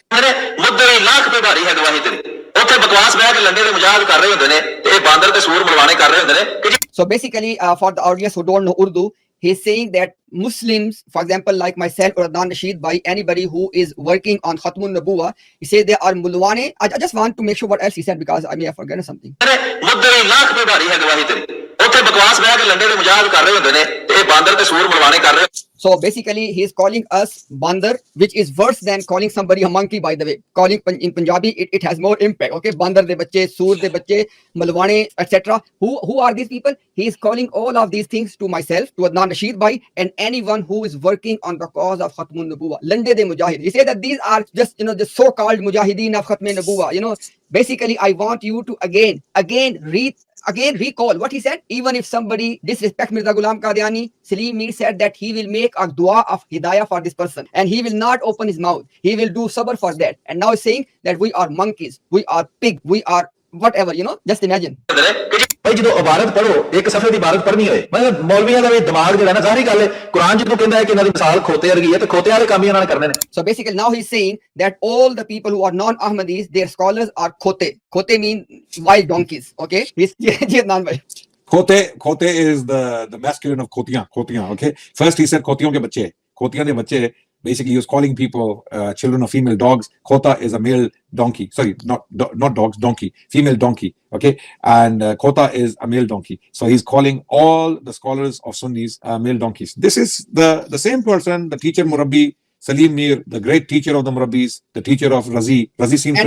So basically, for the audience who don't know Urdu, he's saying that Muslims, for example, like myself or Adnan Rashid, by anybody who is working on Khatmun Nabuwa, he says they are mulwane. I just want to make sure what else he said, because I may have forgotten something. So basically, he is calling us bandar, which is worse than calling somebody a monkey, by the way. Calling in Punjabi, it has more impact. Okay, bandar de bache, sur de bache, malwane, etc. Who are these people? He is calling all of these things to myself, to Adnan Rashid bhai, and anyone who is working on the cause of Khatmun Nabuwa. Lande de Mujahid. He said that these are just, the so-called Mujahideen of Khatmun Nabuwa. Basically, I want you to again recall what he said. Even if somebody disrespect Mirza Ghulam Qadiani, Salim Mir said that he will make a dua of hidayah for this person, and he will not open his mouth. He will do sabr for that. And now he's saying that we are monkeys, we are pig, we are whatever, just imagine. ਭਾਈ ਜਦੋਂ ਇਬਾਰਤ ਪੜੋ ਇੱਕ ਸਫੇ ਦੀ ਇਬਾਰਤ ਪੜ੍ਹਨੀ ਹੋਏ, ਮਤਲਬ ਮੌਲਵੀਆਂ ਦਾ ਵੀ ਦਿਮਾਗ ਜਿਹੜਾ ਨਾ ਜ਼ਾਹਰੀ ਗੱਲ ਹੈ, ਕੁਰਾਨ ਜਦੋਂ ਕਹਿੰਦਾ ਹੈ ਕਿ ਇਹਨਾਂ ਦੀ ਮਿਸਾਲ ਖੋਤੇ ਵਰਗੀ ਹੈ, ਤੇ ਖੋਤੇ ਵਾਲੇ ਕੰਮ ਹੀ ਇਹਨਾਂ ਨੇ ਕਰਨੇ ਨੇ. So basically now he's saying that all the people who are non-Ahmadis, their scholars are khote. Khote mean wild donkeys. Okay, Khote is the masculine of khotiyan, okay? First he said khotiyon ke bache. Khotiyan de bache. Basically, he was calling people children of female dogs. Khota is a male donkey. Sorry, not dogs, donkey. Female donkey. Okay, and Khota is a male donkey. So he's calling all the scholars of Sunnis male donkeys. This is the same person, the teacher Murabbi Salim Mir, the great teacher of the Murabbis, the teacher of Razi. Razi seems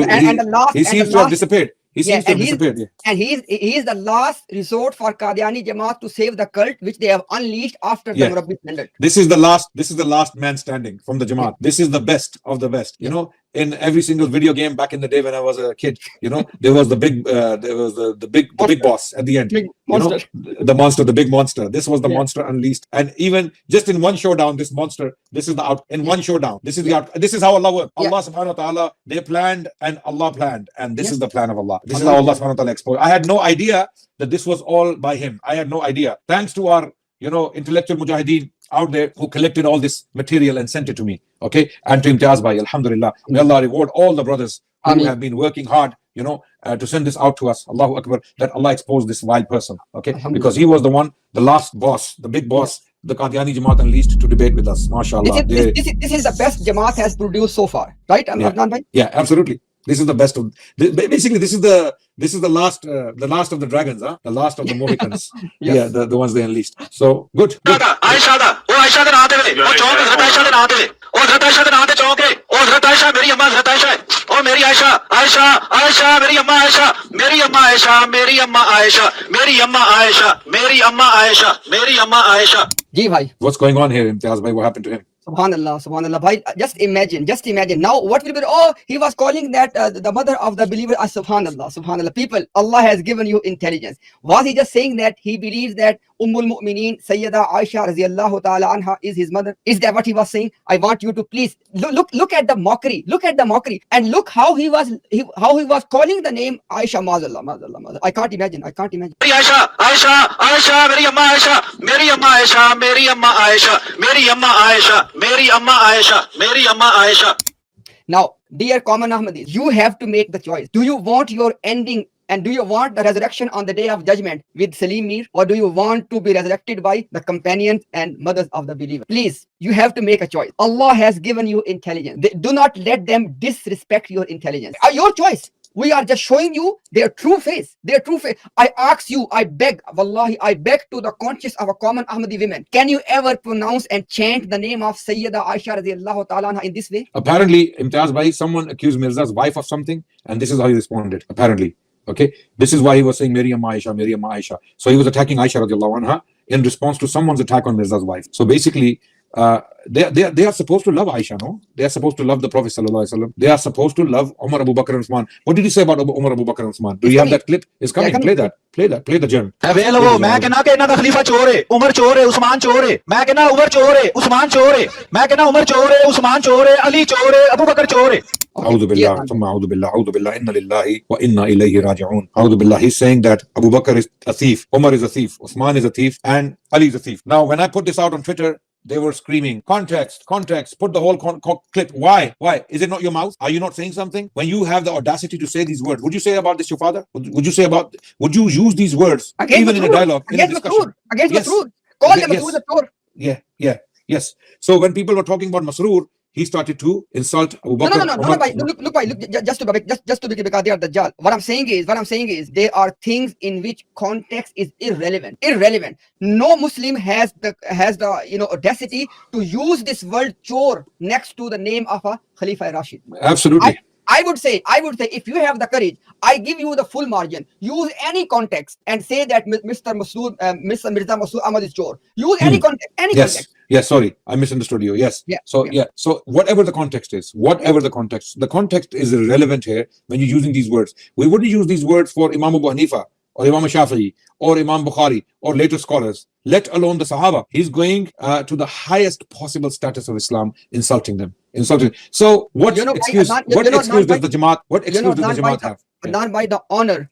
to have disappeared. He seems to have disappeared. And he is the last resort for Qadiani Jamaat to save the cult which they have unleashed after the Murabbi standard. This is the last man standing from the Jamaat. This is the best of the best. In every single video game back in the day when I was a kid, there was the big boss at the end. The monster, the big monster. This was the monster unleashed. And even just in one showdown, this monster, this is the out in one showdown. This is the out. This is how Allah works. Allah subhanahu wa ta'ala, they planned and Allah planned. And this is the plan of Allah. This is how Allah subhanahu wa ta'ala exposed. I had no idea that this was all by him. I had no idea. Thanks to our, intellectual mujahideen out there who collected all this material and sent it to me. Okay. And to Imtiaz bhai, alhamdulillah. May Allah reward all the brothers who have been working hard, to send this out to us. Allahu Akbar, that Allah exposed this wild person. Okay. Because he was the last boss, the big boss, the Qadiani Jamaat unleashed to debate with us. MashaAllah. This is the best Jamaat has produced so far. Right? Adnan bhai? Yeah, absolutely. This is the best of. Basically, this is the last of the dragons, huh? The last of the Mohicans. Yes. Yeah, the ones they unleashed. So good. Aisha da, oh Aisha de naam te, oh chowk Hazrat Aisha de naam te, oh Hazrat Aisha de naam te chowk hai, oh Hazrat Aisha meri amma Hazrat Aisha hai, oh meri Aisha meri amma Aisha, meri amma Aisha, meri amma Aisha, meri amma Aisha, meri amma Aisha, meri amma Aisha. Ji bhai. What's going on here, Imtiaz bhai? What happened to him? Subhanallah, bhai. Just imagine. Now, what will be? Oh, he was calling that the mother of the believer as Subhanallah. People, Allah has given you intelligence. Was he just saying that he believes that Ummul Mu'mineen Sayyida Aisha radiyallahu ta'ala anha is his mother? Is that what he was saying? I want you to please look at the mockery. Look at the mockery, and look how he was calling the name Aisha. Mazallah. I can't imagine. Aisha, meri amma Aisha, meri amma Aisha, meri amma Aisha, meri amma Aisha. Meri amma Aisha, Meri amma Aisha. Now, dear common Ahmadis, you have to make the choice. Do you want your ending and do you want the resurrection on the day of judgment with Salim Mir, or do you want to be resurrected by the companions and mothers of the believer? Please, you have to make a choice. Allah has given you intelligence. Do not let them disrespect your intelligence. Your choice. We are just showing you their true face. Their true face. I ask you, I beg, wallahi, I beg to the conscience of a common Ahmadi women. Can you ever pronounce and chant the name of Sayyida Aisha radiallahu ta'ala anha in this way? Apparently, Imtiaz Bhai, someone accused Mirza's wife of something, and this is how he responded. Apparently, okay, this is why he was saying Maryam Aisha, Maryam Aisha. So he was attacking Aisha radiallahu anha in response to someone's attack on Mirza's wife. So basically, they are supposed to love Aisha, no? They are supposed to love the Prophet sallallahu alaihi wasallam. They are supposed to love Umar, Abu Bakr, and Usman. What did he say about Umar, Abu Bakr, and Usman? Do you have that clip? It's coming. Play that. Play the gem. ਵੇ ਲਵੋ ਮੈਂ ਕਹਿੰਦਾ ਕਿ ਇਹਨਾਂ ਦਾ Khalifa ਚੋਰ ਹੈ, ਉਮਰ ਚੋਰ ਹੈ, ਉਸਮਾਨ ਚੋਰ ਹੈ। ਮੈਂ ਕਹਿੰਦਾ ਉਮਰ ਚੋਰ ਹੈ, ਉਸਮਾਨ ਚੋਰ ਹੈ। ਮੈਂ ਕਹਿੰਦਾ ਉਮਰ ਚੋਰ ਹੈ, ਉਸਮਾਨ ਚੋਰ ਹੈ, ਅਲੀ ਚੋਰ ਹੈ, ਅਬੂ ਬਕਰ ਚੋਰ ਹੈ। A'udhu billah, a'udhu billah, a'udhu billah, inna lillahi wa inna ilayhi raji'un. A'udhu billah. He's saying that Abu Bakr is a thief, Umar is a thief, Usman is a thief, and Ali is a thief. Now, when I put this out on Twitter, they were screaming, context, put the whole clip. Why? Is it not your mouth? Are you not saying something? When you have the audacity to say these words, would you say about this your father? Would you use these words even in a dialogue, in a discussion? Against Masroor. Call them Masroor the Tor. Yes. So when people were talking about Masroor, he started to insult Abu Bakr. Look, just to be because they are Dajjal. What I'm saying is there are things in which context is irrelevant. No Muslim has the audacity to use this word chor next to the name of a Khalifa Rashid. Absolutely. I would say, if you have the courage, I give you the full margin. Use any context and say that Mr. Mirza Masroor Ahmad is chor. Use any context. Context. Yes, sorry, I misunderstood you. Yes. Yeah. So whatever the context is, the context is irrelevant here when you're using these words. We wouldn't use these words for Imam Abu Hanifa or Imam Shafi'i or Imam Bukhari or later scholars, let alone the Sahaba. He's going to the highest possible status of Islam, insulting them. So what excuse does the Jamaat have? Not by the honor,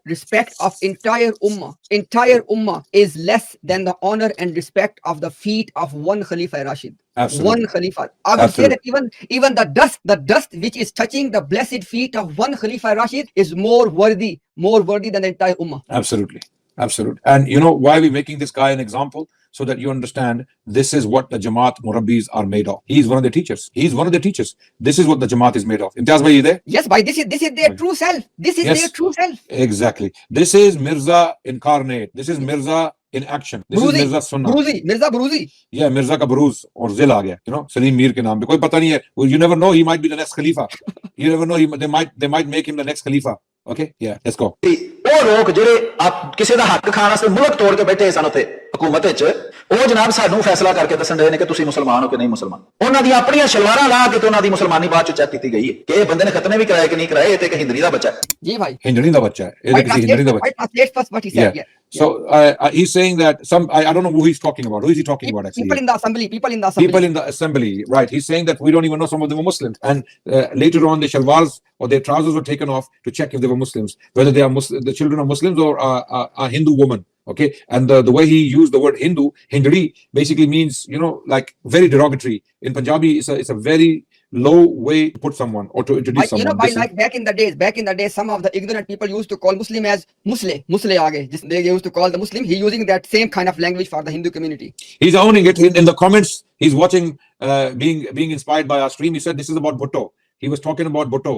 respect of entire ummah is less than the honor and respect of the feet of one Khalifa Rashid. Absolutely. One Khalifa. I would say that even the dust which is touching the blessed feet of one Khalifa Rashid is more worthy than the entire ummah. Absolutely. And you know why we're making this guy an example? So that you understand this is what the Jamaat Murabbis are made of. He's one of the teachers. This is what the Jamaat is made of. Imtiaz, are you there? Yes, this is their true self. Their true self. Exactly. This is Mirza incarnate. This is Mirza in action. This is Mirza Sunnah. Mirza Bruzi. Yeah, Mirza ka Buruz or Zil aa gaya. You know, Salim Mir ke naam pe. Koi pata nahi hai. Well, you never know. He might be the next Khalifa. You never know. They might make him the next Khalifa. Okay, yeah, let's go. ਉਹ ਲੋਕ ਜਿਹੜੇ ਕਿਸੇ ਦਾ ਹੱਕ ਖਾਣ ਵਾਸਤੇ ਮੁਲਕ ਤੋੜ ਕੇ ਬੈਠੇ ਸਨ ਉੱਥੇ ਹਕੂਮਤ ਵਿੱਚ, ਉਹ ਜਨਾਬ ਸਾਨੂੰ ਫੈਸਲਾ ਕਰਕੇ ਦੱਸਣ ਦੇ ਨੇ ਕਿ ਤੁਸੀਂ ਮੁਸਲਮਾਨ ਹੋ ਕਿ ਨਹੀਂ ਮੁਸਲਮਾਨ। ਉਹਨਾਂ ਦੀਆਂ ਆਪਣੀਆਂ ਸ਼ਲਵਾਰਾਂ ਲਾ ਕੇ ਤੇ ਉਹਨਾਂ ਦੀ ਮੁਸਲਮਾਨੀ ਬਾਅਦ ਚ ਚੈੱਕ ਕੀਤੀ ਗਈ ਹੈ ਕਿ ਇਹ ਬੰਦੇ ਨੇ ਖਤਨੇ ਵੀ ਕਰਾਏ ਕਿ ਨਹੀਂ ਕਰਾਏ, ਇਹ ਤੇ ਇੱਕ ਹਿੰਦਰੀ ਦਾ ਬੱਚਾ ਹੈ। ਜੀ ਭਾਈ, ਹਿੰਦਰੀ ਦਾ ਬੱਚਾ ਹੈ। ਇਹ ਕਿਸੇ ਹਿੰਦਰੀ ਦਾ ਬੱਚਾ ਹੈ। So he's saying that I don't know who he's talking about. Who is he talking about actually? People in the assembly. Right. He's saying that we don't even know some of them were Muslims. And later on, their shalwars or their trousers were taken off to check if they were Muslims, whether they are the children of Muslims or a Hindu woman. Okay. And the way he used the word Hindri basically means, like very derogatory. In Punjabi, it's a very low way to put someone or to introduce someone. Like back in the days, some of the ignorant people used to call Muslim as Musle aage. They used to call the Muslim. He using that same kind of language for the Hindu community. He's owning it in the comments. He's watching, being inspired by our stream. He said this is about Bhutto. He was talking about Bhutto,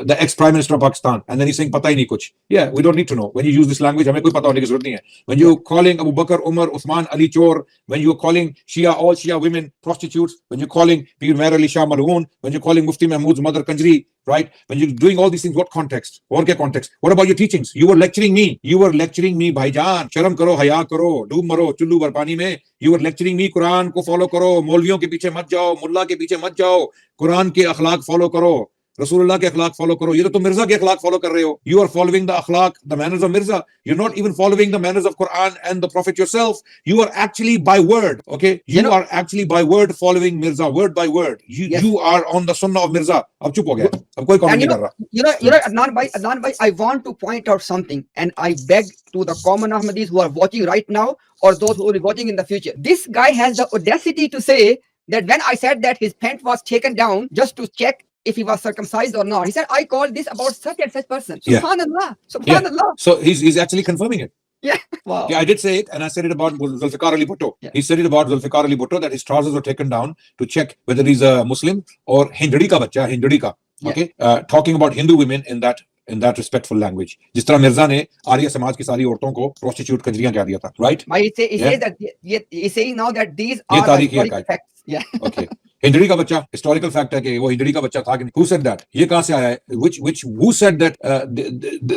the ex-prime minister of Pakistan, and then he's saying pata hi nahi kuch. Yeah, we don't need to know. When you use this language, hame koi pata hone ki zarurat nahi hai. When you're calling Abu Bakr, Umar, Uthman, Ali chor, when you're calling all Shia women prostitutes, when you're calling Pir Meher Ali Shah Mal'oon, when you're calling Mufti Mahmood's mother Kanjri, right? When you're doing all these things, what context? What context? What about your teachings? You were lecturing me, bhaijan. Sharam karo, haya karo, doob maro, chullu bar pani mein. You were lecturing me, Quran ko follow karo, Maulviyon ke piche mat jao, Mullah ke piche mat jao, Quran ke akhlaq follow karo, Rasulullah ke akhlaq follow karo. Ye to Mirza ke akhlaq follow kar rahe ho. You are following the akhlaq, the manners of Mirza. You're not even following the manners of Quran and the Prophet yourself. You are actually by word, okay? You are actually by word following Mirza, word by word. You are on the Sunnah of Mirza. Ab chup ho gaya. Ab koi comment nahi kar raha. Adnan bhai, I want to point out something, and I beg to the common Ahmadis who are watching right now or those who will be watching in the future. This guy has the audacity to say that when I said that his pant was taken down just to check if he was circumcised or not, he said, I called this about such and such person. Subhanallah. Yeah. So he's actually confirming it. Yeah. Wow. Yeah, I did say it, and I said it about Zulfikar Ali Bhutto. Yeah. He said it about Zulfikar Ali Bhutto that his trousers were taken down to check whether he's a Muslim or Hindri ka bacha, Hindri ka. Yeah. Okay, talking about Hindu women in that respectful language. जिस तरह मिर्जा ने आर्य समाज की सारी औरतों को prostitute कंजरियां कह दिया था, right? But he Yeah. says that he's saying now that these ये are the तारीखी historical हकायत। facts. Yeah. Okay. हिंदड़ी का बच्चा historical fact है कि वो हिंदड़ी का बच्चा था कि नहीं? Who said that? ये कहाँ से आया है? Who said that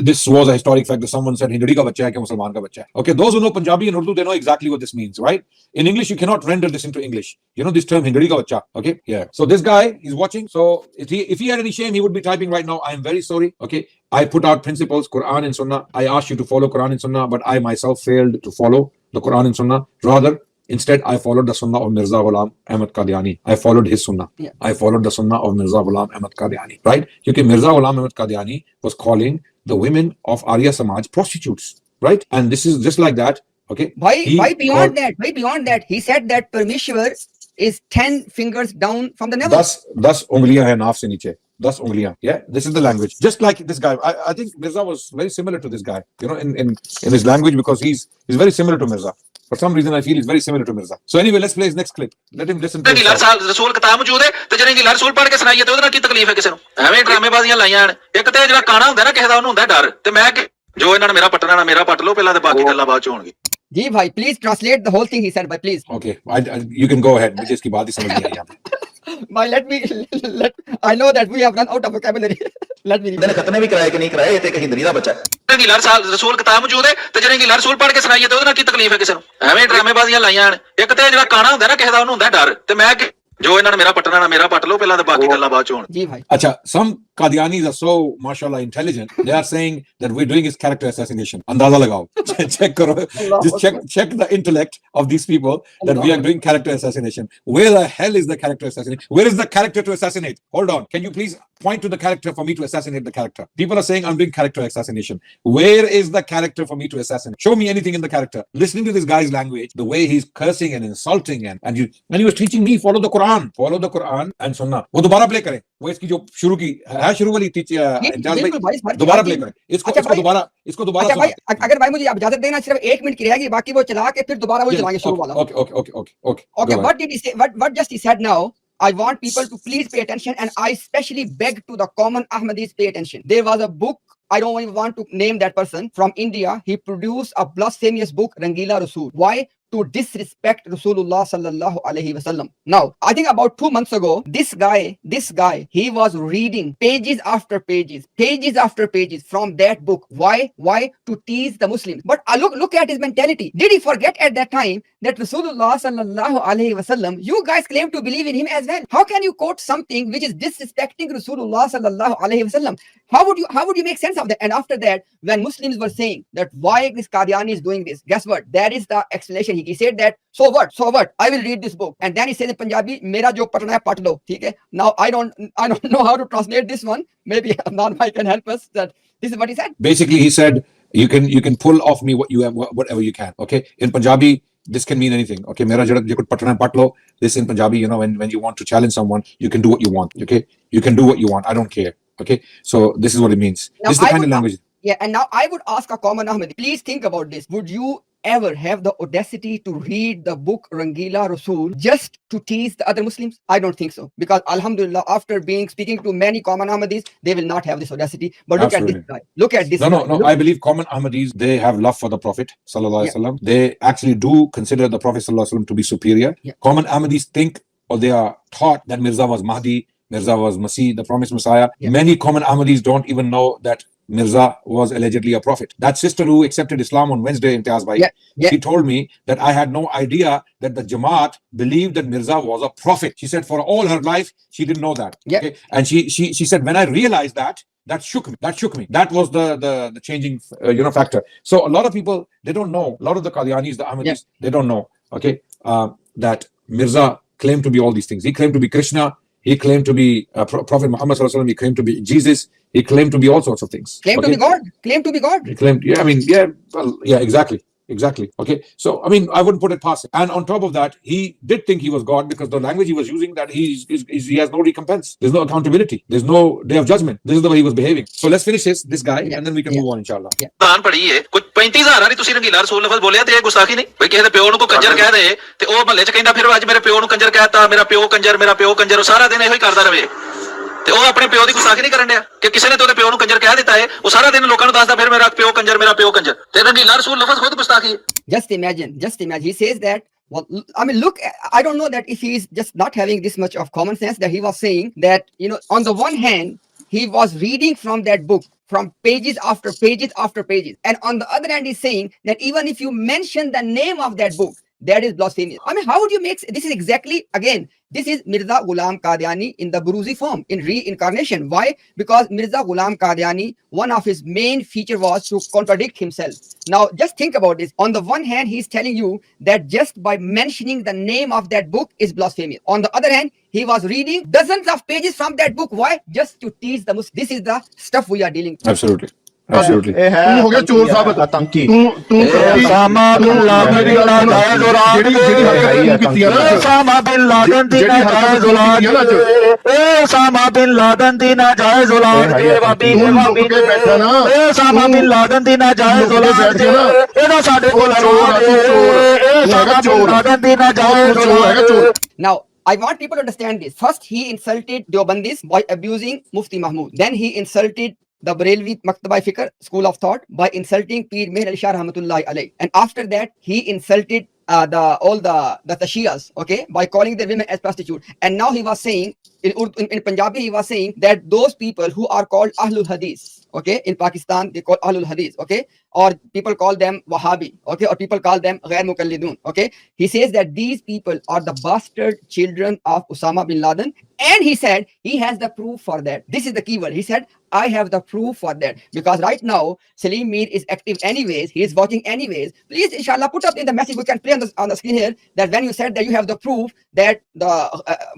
this was a historic fact that someone said हिंदड़ी का बच्चा है कि मुसलमान का बच्चा है? Okay, those who know Punjabi and Urdu, they know exactly what this means, right? In English, you cannot render this into English. You know this term हिंदड़ी का बच्चा, okay? Yeah. So this guy, he's watching. So if he had any shame, he would be typing right now, I am very sorry, okay? I put out principles, Quran and Sunnah. I asked you to follow Quran and Sunnah, but I myself failed to follow the Quran and Sunnah. Rather, instead, I followed the Sunnah of Mirza Ghulam Ahmad Qadiani. I followed his Sunnah. Yeah. I followed the Sunnah of Mirza Ghulam Ahmad Qadiani. Right? Because Mirza Ghulam Ahmad Qadiani was calling the women of Arya Samaj prostitutes. Right? And this is just like that. Okay? Why beyond called- that? Why beyond that? He said that Parmeshwar is 10 fingers down from the navel. 10 ungaliyan hai naaf se niche. 10 ungaliyan. Yeah, this is the language. Just like this guy. I think Mirza was very similar to this guy, you know, in his language, because he's very similar to Mirza. For some reason, I feel he's very similar to Mirza. So anyway, let's play his next clip. Let him listen to Neela himself. ਸਾਲ ਰਸੂਲ ਕਿਤਾਬ ਮੌਜੂਦ ਹੈ ਤੇ ਜਿਹੜੇ ਨੀਲਾ ਰਸੂਲ ਪੜ੍ਹ ਕੇ ਸੁਣਾਈਏ ਤੇ ਉਹਦੇ ਨਾਲ ਕੀ ਤਕਲੀਫ ਹੈ ਕਿਸੇ ਨੂੰ? ਐਵੇਂ ਡਰਾਮੇਬਾਜ਼ੀਆਂ ਲਾਈਆਂ ਹਨ। ਇੱਕ ਤੇ ਜਿਹੜਾ ਕਾਣਾ ਹੁੰਦਾ ਨਾ ਕਿਸੇ ਦਾ, ਉਹਨੂੰ ਹੁੰਦਾ ਡਰ, ਤੇ ਮੈਂ ਜੋ ਇਹਨਾਂ ਨੇ ਮੇਰਾ ਪੱਟਣਾ ਨਾ ਮੇਰਾ ਪੱਟ ਲਓ ਪਹਿਲਾਂ, ਤੇ ਬਾਕੀ ਗੱਲਾਂ ਬਾਅਦ ਚ ਹੋਣਗੀਆਂ। Ji bhai, please translate the whole thing he said, bhai, please. Okay, you can go ahead. मुझे इसकी बात ही समझ नहीं आई यहाँ पे। Bhai, I know that we have run out of vocabulary. Let me ਇਹਨੇ ਖਤਨੇ ਵੀ ਕਰਾਏ ਕਿ ਨਹੀਂ ਕਰਾਏ, ਇਹ ਤੇ ਇੱਕ ਹਿੰਦਰੀ ਦਾ ਬੱਚਾ ਹੈ। ਨੀਲਾ ਸਾਲ ਰਸੂਲ ਕਿਤਾਬ ਮੌਜੂਦ ਹੈ ਤੇ ਜਿਹੜੇ ਨੀਲਾ ਰਸੂਲ ਪੜ੍ਹ ਕੇ ਸੁਣਾਈਏ ਤੇ ਉਹਦੇ ਨਾਲ ਕੀ ਤਕਲੀਫ ਹੈ ਕਿਸੇ ਨੂੰ? ਐਵੇਂ ਡਰਾਮੇਬਾਜ਼ੀਆਂ ਲਾਈਆਂ ਹਨ। ਇੱਕ ਤੇ ਜਿਹੜਾ ਕਾਣਾ ਹੁੰਦਾ ਨਾ ਕਿਸੇ ਦਾ, ਉਹਨੂੰ ਹੁੰਦਾ ਡਰ, ਤੇ ਮੈਂ ਜੋ ਇਹਨਾਂ ਨੇ ਮੇਰਾ ਪੱਟਣਾ ਨਾ ਮੇਰਾ ਪੱਟ ਲਓ ਪਹਿਲਾਂ, ਤੇ ਬਾਕੀ ਗੱਲਾਂ ਬਾਅਦ ਚ ਹੋਣ। Ji bhai. Acha, some Qadianis are so, mashallah, intelligent. They are saying that we're doing is character assassination. Andaza lagao. Check karo. Just check the intellect of these people that we are doing character assassination. Where the hell is the character assassination? Where is the character to assassinate? Hold on. Can you please point to the character for me to assassinate the character? People are saying I'm doing character assassination. Where is the character for me to assassinate? Show me anything in the character. Listening to this guy's language, the way he's cursing and insulting, and he was teaching me, follow the Quran and Sunnah. वो दोबारा play करें, वो इसकी जो शुरू की है, शुरू वाली इम्तियाज भाई दोबारा प्ले करें, इसको दोबारा भाई, अगर भाई मुझे आप इजाजत देना, सिर्फ 1 मिनट की रहेगी, बाकी वो चला के फिर दोबारा वो चलाएंगे शुरू वाला। Okay, what did he say? What just he said now? I want people to please pay attention, and I especially beg to the common Ahmadis pay attention. There was a book, I don't even want to name that person, from India. He produced a blasphemous book, Rangila Rasul. Why? To disrespect Rasulullah sallallahu alaihi wasallam. Now, I think about 2 months ago, this guy, he was reading pages after pages from that book. Why? To tease the Muslims. But look at his mentality. Did he forget at that time that Rasulullah sallallahu alaihi wasallam, you guys claim to believe in him as well? How can you quote something which is disrespecting Rasulullah sallallahu alaihi wasallam? How would you make sense of that? And after that, when Muslims were saying that why this Qadiani is doing this, guess what? That is the explanation. He said that, so what? I will read this book. And then he said in Punjabi, Mera jo patna hai pat lo. Okay? Now I don't know how to translate this one. Maybe Nanmai can help us. That this is what he said. Basically, he said, you can pull off me whatever you can. Okay? In Punjabi, this can mean anything. Okay? Mera jo patna hai pat lo. This in Punjabi, you know, when you want to challenge someone, you can do what you want. Okay? You can do what you want. I don't care. Okay? So this is what it means. Now, this is the kind of language. Yeah, and now I would ask a common Ahmadi, please think about this. Would you ever have the audacity to read the book Rangila Rasul just to tease the other Muslims? I don't think so. Because Alhamdulillah, after speaking to many common Ahmadis, they will not have this audacity. But look Absolutely. at this guy. Look at this guy. No. I believe common Ahmadis, they have love for the Prophet sallallahu alaihi wasallam. They actually do consider the Prophet sallallahu alaihi wasallam to be superior. Yeah. Common Ahmadis think, or they are taught, that Mirza was Mahdi, Mirza was Masih, the promised Messiah. Yeah. Many common Ahmadis don't even know that Mirza was allegedly a prophet. That sister who accepted Islam on Wednesday, Imtiaz bhai, Yeah. she told me that I had no idea that the Jamaat believed that Mirza was a prophet. She said for all her life, she didn't know that. Yeah. Okay? And she said, when I realized that shook me. That was the changing factor. So a lot of people, they don't know. A lot of the Qadianis, the Ahmadis, they don't know. Okay, that Mirza claimed to be all these things. He claimed to be Krishna. He claimed to be Prophet Muhammad sallallahu alaihi wasallam. He claimed to be Jesus. He claimed to be all sorts of things. Claim to be God. He claimed, exactly. Exactly. Okay. So, I mean, I wouldn't put it past him. And on top of that, he did think he was God because the language he was using, that he has no recompense. There's no accountability. There's no day of judgment. This is the way he was behaving. So let's finish this guy, and then we can move on, inshallah. ਦਾਨ ਪੜੀ ਏ ਕੋਈ 35000 ਵਾਰੀ ਤੁਸੀਂ ਰੰਗੀਲਾ ਰਸੂਲ ਲਫ਼ਜ਼ ਬੋਲਿਆ ਤੇ ਇਹ ਗੁਸਤਾਖੀ ਨਹੀਂ ਬਈ ਕਿਸੇ ਦੇ ਪਿਓ ਨੂੰ ਕੋਈ ਕੰਜਰ ਕਹਿ ਦੇ ਤੇ ਉਹ ਮਹੱਲੇ 'ਚ ਕਹਿੰਦਾ ਫਿਰ ਅੱਜ ਮੇਰੇ ਪਿਓ ਨੂੰ ਕੰਜਰ ਕਹਿਤਾ, ਮੇਰਾ ਪਿਓ ਕੰਜਰ, ਉਹ ਸਾਰਾ ਦਿਨ ਇਹੋ ਹੀ ਕਰਦਾ ਰਵੇ ਤੇ ਉਹ ਆਪਣੇ ਪਿਓ ਦੀ ਗੁਸਤਾਖੀ ਨਹੀਂ ਕਰਨ ਡਿਆ ਕਿ ਕਿਸੇ ਨੇ ਤੇ ਉਹਦੇ ਪਿਓ ਨੂੰ ਕੰਜਰ ਕਹਿ ਦਿੱਤਾ ਹੈ, ਉਹ ਸਾਰਾ ਦਿਨ ਲੋਕਾਂ ਨੂੰ ਦੱਸਦਾ ਫਿਰ ਮੇਰਾ ਪਿਓ ਕੰਜਰ ਤੇ ਰੰਗੀਲਾ ਰਸੂਲ ਲਫ਼ਜ਼ ਖੁਦ ਗੁਸਤਾਖੀ ਹੈ। Just imagine. He says that, well, I mean, look, I don't know that if he's just not having this much of common sense, that he was saying that, you know, on the one hand, he was reading from that book, from pages after pages after pages. And on the other hand, he's saying that even if you mention the name of that book, that is blasphemous. I mean, how would you make this? Is exactly, again, this is Mirza Ghulam Qadiani in the Buruzi form, in reincarnation. Why? Because Mirza Ghulam Qadiani, one of his main feature was to contradict himself. Now, just think about this. On the one hand, he's telling you that just by mentioning the name of that book is blasphemous. On the other hand, he was reading dozens of pages from that book. Why? Just to teach the Muslims. This is the stuff we are dealing with. Absolutely. Absolutely. ਤੂੰ ਹੋ ਗਿਆ ਚੋਰ ਸਾਹਿਬ ਆਤੰਕੀ ਤੂੰ ਸਾਮਾ ਬਿਨ ਲਾਦਨ ਦੀ ਨਾਜਾਇਜ਼ ਔਲਾਦ ਜਿਹੜੀ ਹਰਕਤ ਤੂੰ ਕੀਤੀ ਆ ਨਾ ਸਾਮਾ ਬਿਨ ਲਾਦਨ ਦੀ ਨਾਜਾਇਜ਼ ਔਲਾਦ ਏ ਸਾਮਾ ਬਿਨ ਲਾਦਨ ਦੀ ਨਾਜਾਇਜ਼ ਔਲਾਦ ਦੇ ਵਾਬੀ ਕੇ ਬੈਠਾ ਨਾ ਏ ਸਾਮਾ ਬਿਨ ਲਾਦਨ ਦੀ ਨਾਜਾਇਜ਼ ਔਲਾਦ ਇਹਦਾ ਸਾਡੇ ਕੋਲ ਚੋਰ ਲਾਦਨ ਦੀ ਨਾਜਾਇਜ਼ ਔਲਾਦ। Now, I want people to understand this. First, he insulted Deobandis by abusing Mufti Mahmood. Then he insulted the Barelvi Maktabai Fikr School of Thought by insulting Peer Mehr Ali Shah Rahmatullahi alayh. And after that, he insulted all the Shias, okay, by calling their women as prostitutes. And now he was saying, in Punjabi, he was saying that those people who are called Ahlul Hadith, okay, in Pakistan, they call Ahlul Hadith, okay, or people call them Wahhabi, okay, or people call them Ghair Mukallidun, okay. He says that these people are the bastard children of Osama bin Laden, and he said he has the proof for that. This is the key word. He said, I have the proof for that, because right now Salim Mir is active anyways, he is watching anyways. Please, inshallah, put up in the message, we can play on the screen here, that when you said that you have the proof that the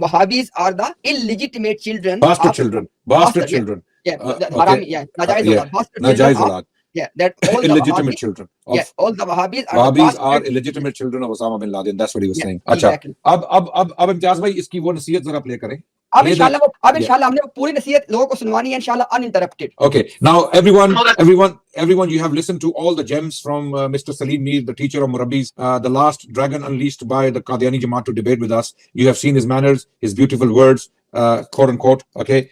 Wahhabis are the illegitimate children, Bastard children. Yeah, Okay. yeah, Najaiz Aulad, bastard Najaiz children Aulad. yeah, that all Illegitimate the children. Wahhabis, all the Wahhabis are the Wahhabis are bastard. illegitimate children of Osama bin Laden. That's what he was Yeah, saying. अच्छा exactly. अब इम्तियाज भाई इसकी वो नसीहत जरा play करें. अब इंशाल्लाह हमने पूरी नसीहत लोगों को सुनवानी है इंशाल्लाह uninterrupted. Okay, now everyone, you have listened to all the gems from Mr. Salim Mir, the teacher of Murabbis, the last dragon unleashed by the Qadiani Jamaat to debate with us. You have seen his manners, his beautiful words, quote unquote, okay,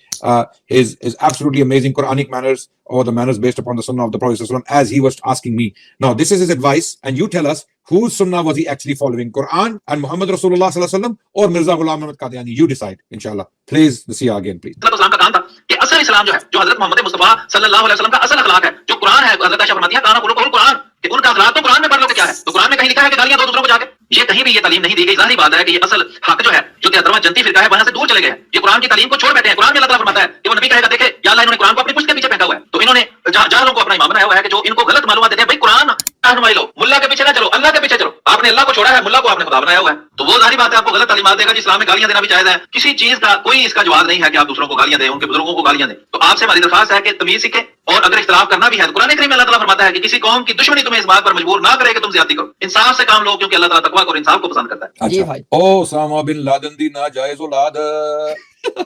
his absolutely amazing Quranic manners, or the manners based upon the Sunnah of the Prophet ﷺ, as he was asking me. Now, this is his advice, and you tell us whose Sunnah was he actually following, Quran and Muhammad Rasulullah ﷺ or Mirza Ghulam Ahmad Qadiani? You decide, inshallah. Please, the Sia again, please. इस्लाम का काम था कि असल इस्लाम जो है, जो हजरत मोहम्मद मुस्तफा सल्लल्लाहु अलैहि वसल्लम का असल अखलाक है, जो कुरान है, हजरत आयशा फरमाती है काना कुलुकुहुल कुरान, कि उनका अखलाक तो कुरान में पढ़ लो कि क्या है, तो कुरान में कहीं लिखा है कि गालियां दो दूसरों को जाके, ये कहीं भी ये तालीम नहीं दी गई। जाहिर बात है कि ये असल हक जो है, जो 73वां जनती फिरका है, वहां से दूर चले गए हैं, ये कुरान की तालीम को छोड़ बैठे हैं। कुरान में अल्लाह ताला फरमाता है कि वो नबी कहेगा, देखे या अल्लाह, इन्होंने कुरान को अपनी पुश्त के पीछे फेंका हुआ है, तो इन्होंने जाहिलों को अपना इमाम बनाया हुआ है कि जो इनको गलत मालूमात देते हैं, भाई कुरान रहनुमाई लो, मुल्ला के पीछे ना चलो, अल्लाह के पीछे चलो। आपने अल्लाह को छोड़ा है, मुल्ला को आपने खुदा बनाया हुआ है, तो वो जाहिर बात है आपको गलत तालीमात देगा। इस्लाम में गालियां देना भी जायज है, किसी चीज का कोई इसका जवाब नहीं है कि आप दूसरों को गालियां दें, उनके बुजुर्गों को गालियां दें। तो आपसे हमारी दरखास्त है कि तमीज सीखें, और अगर इख्तिलाफ करना भी है, कुरान करीम में अल्लाह ताला फरमाता है कि किसी कौम की दुश्मनी तुम्हें इस बात पर मजबूर ना करे कि तुम ज्यादती करो, इंसाफ से काम लो, क्योंकि अल्लाह ताला तकवा और इंसाफ को पसंद करता है। जी भाई। Osama bin Laden di najayiz aulad.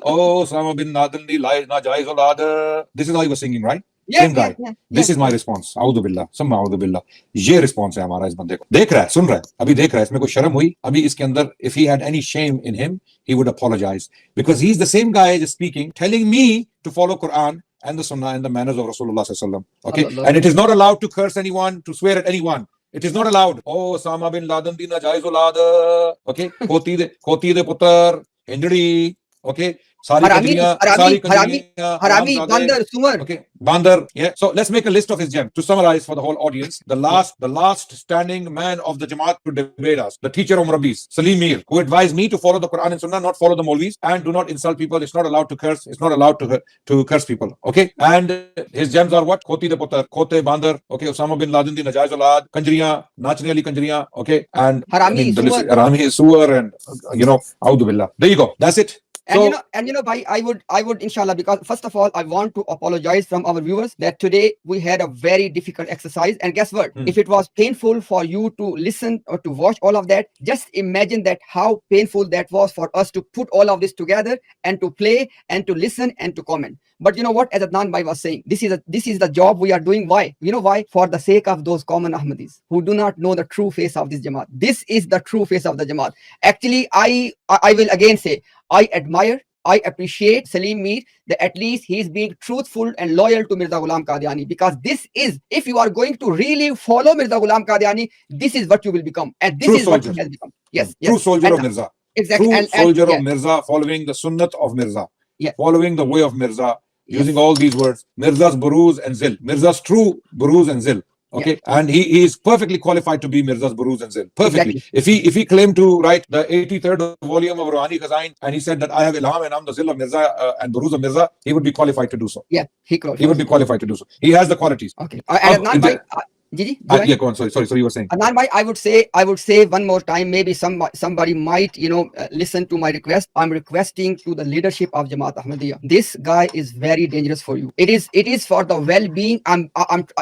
Osama bin Laden di najayiz aulad. This is how he was singing, right? Same guy. This is my response. Audhu billah, summa audhu billah. ये response है हमारा इस बंदे को. देख रहा है, सुन रहा है, अभी देख रहा है, इसमें कोई शर्म हुई अभी इसके अंदर. If he had any shame in him, he would apologize, because he's the same guy just speaking, telling me to follow Quran and the Sunnah and the manners of Rasulullah sallallahu alaihi wasallam. Okay, and it is not allowed to curse anyone, to swear at anyone. It is not allowed. Oh, Osama bin Laden di najayiz aulad. Okay, khoti de putar, hindri. Okay, Harami, bandar, sumar. Okay, bandar. Yeah. So let's make a list of his gems to summarize for the whole audience. The last standing man of the Jamaat to debate us, the teacher of Murabbis, Salim Mir, who advised me to follow the Quran and Sunnah, not follow the Maulvis, and do not insult people. It's not allowed to curse. It's not allowed to curse people. Okay. And his gems are what? Khoti de putar, khote bandar. Okay. Osama bin Laden di najayiz aulad, kanjriya, nachne wali kanjriya. Okay. And Harami, Harami, suwar, and Audhu billah. There you go. That's it. And So- bhai, I would, inshallah, because first of all, I want to apologize from our viewers that today we had a very difficult exercise. And guess what? If it was painful for you to listen or to watch all of that, just imagine that how painful that was for us to put all of this together and to play and to listen and to comment. But you know what? As Adnan bhai was saying, this is the job we are doing. Why? You know why? For the sake of those common Ahmadis who do not know the true face of this Jamaat. This is the true face of the Jamaat. Actually, I will again say, I admire, I appreciate Salim Mir that at least he's being truthful and loyal to Mirza Ghulam Qadiani, because this is, if you are going to really follow Mirza Ghulam Qadiani, this is what you will become, and this True is what soldier. he has become. Yes, True yes. soldier And- of Mirza. Exactly. True And soldier yeah, of Mirza, following the sunnat of Mirza, Yeah. following the way of Mirza, using Yes. all these words. Mirza's buruz and zil. Mirza's true buruz and zil. Okay, and he is perfectly qualified to be Mirza's buruz and zil. Perfectly. Exactly. If he claimed to write the 83rd volume of Rouhani Khazain and he said that I have ilham and I'm the zil of Mirza and buruz of Mirza, he would be qualified to do so. Yeah, He would be qualified to do so. He has the qualities. Okay. And Adnan bhai, Gigi, go ahead. Yeah, go on. Sorry, you were saying. Adnan bhai, I would say one more time, maybe somebody might, listen to my request. I'm requesting to the leadership of Jamaat Ahmadiyya. This guy is very dangerous for you. It is for the well-being. I'm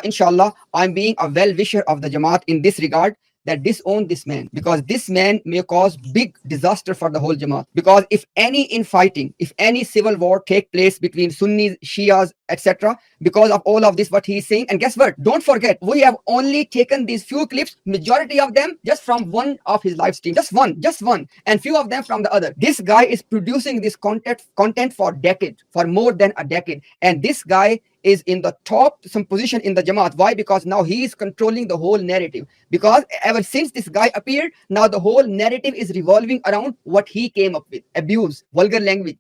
inshallah, I'm being a well-wisher of the Jamaat in this regard, that disown this man, because this man may cause big disaster for the whole Jamaat. Because if any infighting, if any civil war take place between Sunnis, Shias, etc., because of all of this, what he is saying, and guess what? Don't forget, we have only taken these few clips, majority of them just from one of his live stream, just one, and few of them from the other. This guy is producing this content for decades, for more than a decade, and this guy is in the top some position in the Jamaat. Why? Because now he is controlling the whole narrative. Because ever since this guy appeared, now the whole narrative is revolving around what he came up with: abuse, vulgar language.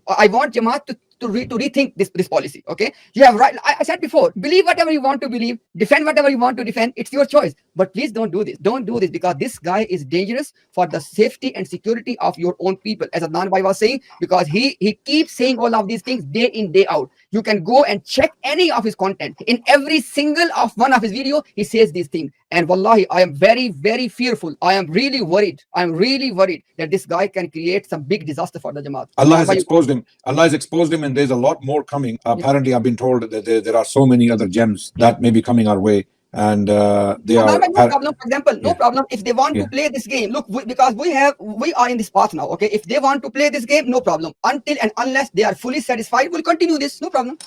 I want Jamaat to rethink this policy. Okay, you have right. I said before, believe whatever you want to believe, defend whatever you want to defend. It's your choice. But please don't do this. Don't do this, because this guy is dangerous for the safety and security of your own people, as Adnan bhai was saying. Because he keeps saying all of these things day in, day out. You can go and check any of his content. In every single of one of his video, he says these things. And wallahi, I am very, very fearful. I am really worried. I'm really worried that this guy can create some big disaster for the Jamaat. Allah has exposed him. Allah has exposed him, and there's a lot more coming. Apparently, I've been told that there are so many other gems that may be coming our way. And they are no problem. For example, no Yeah. problem if they want to Yeah. play this game. Look, because we are in this path now. Okay, if they want to play this game, no problem. Until and unless they are fully satisfied, we'll continue this. No problem.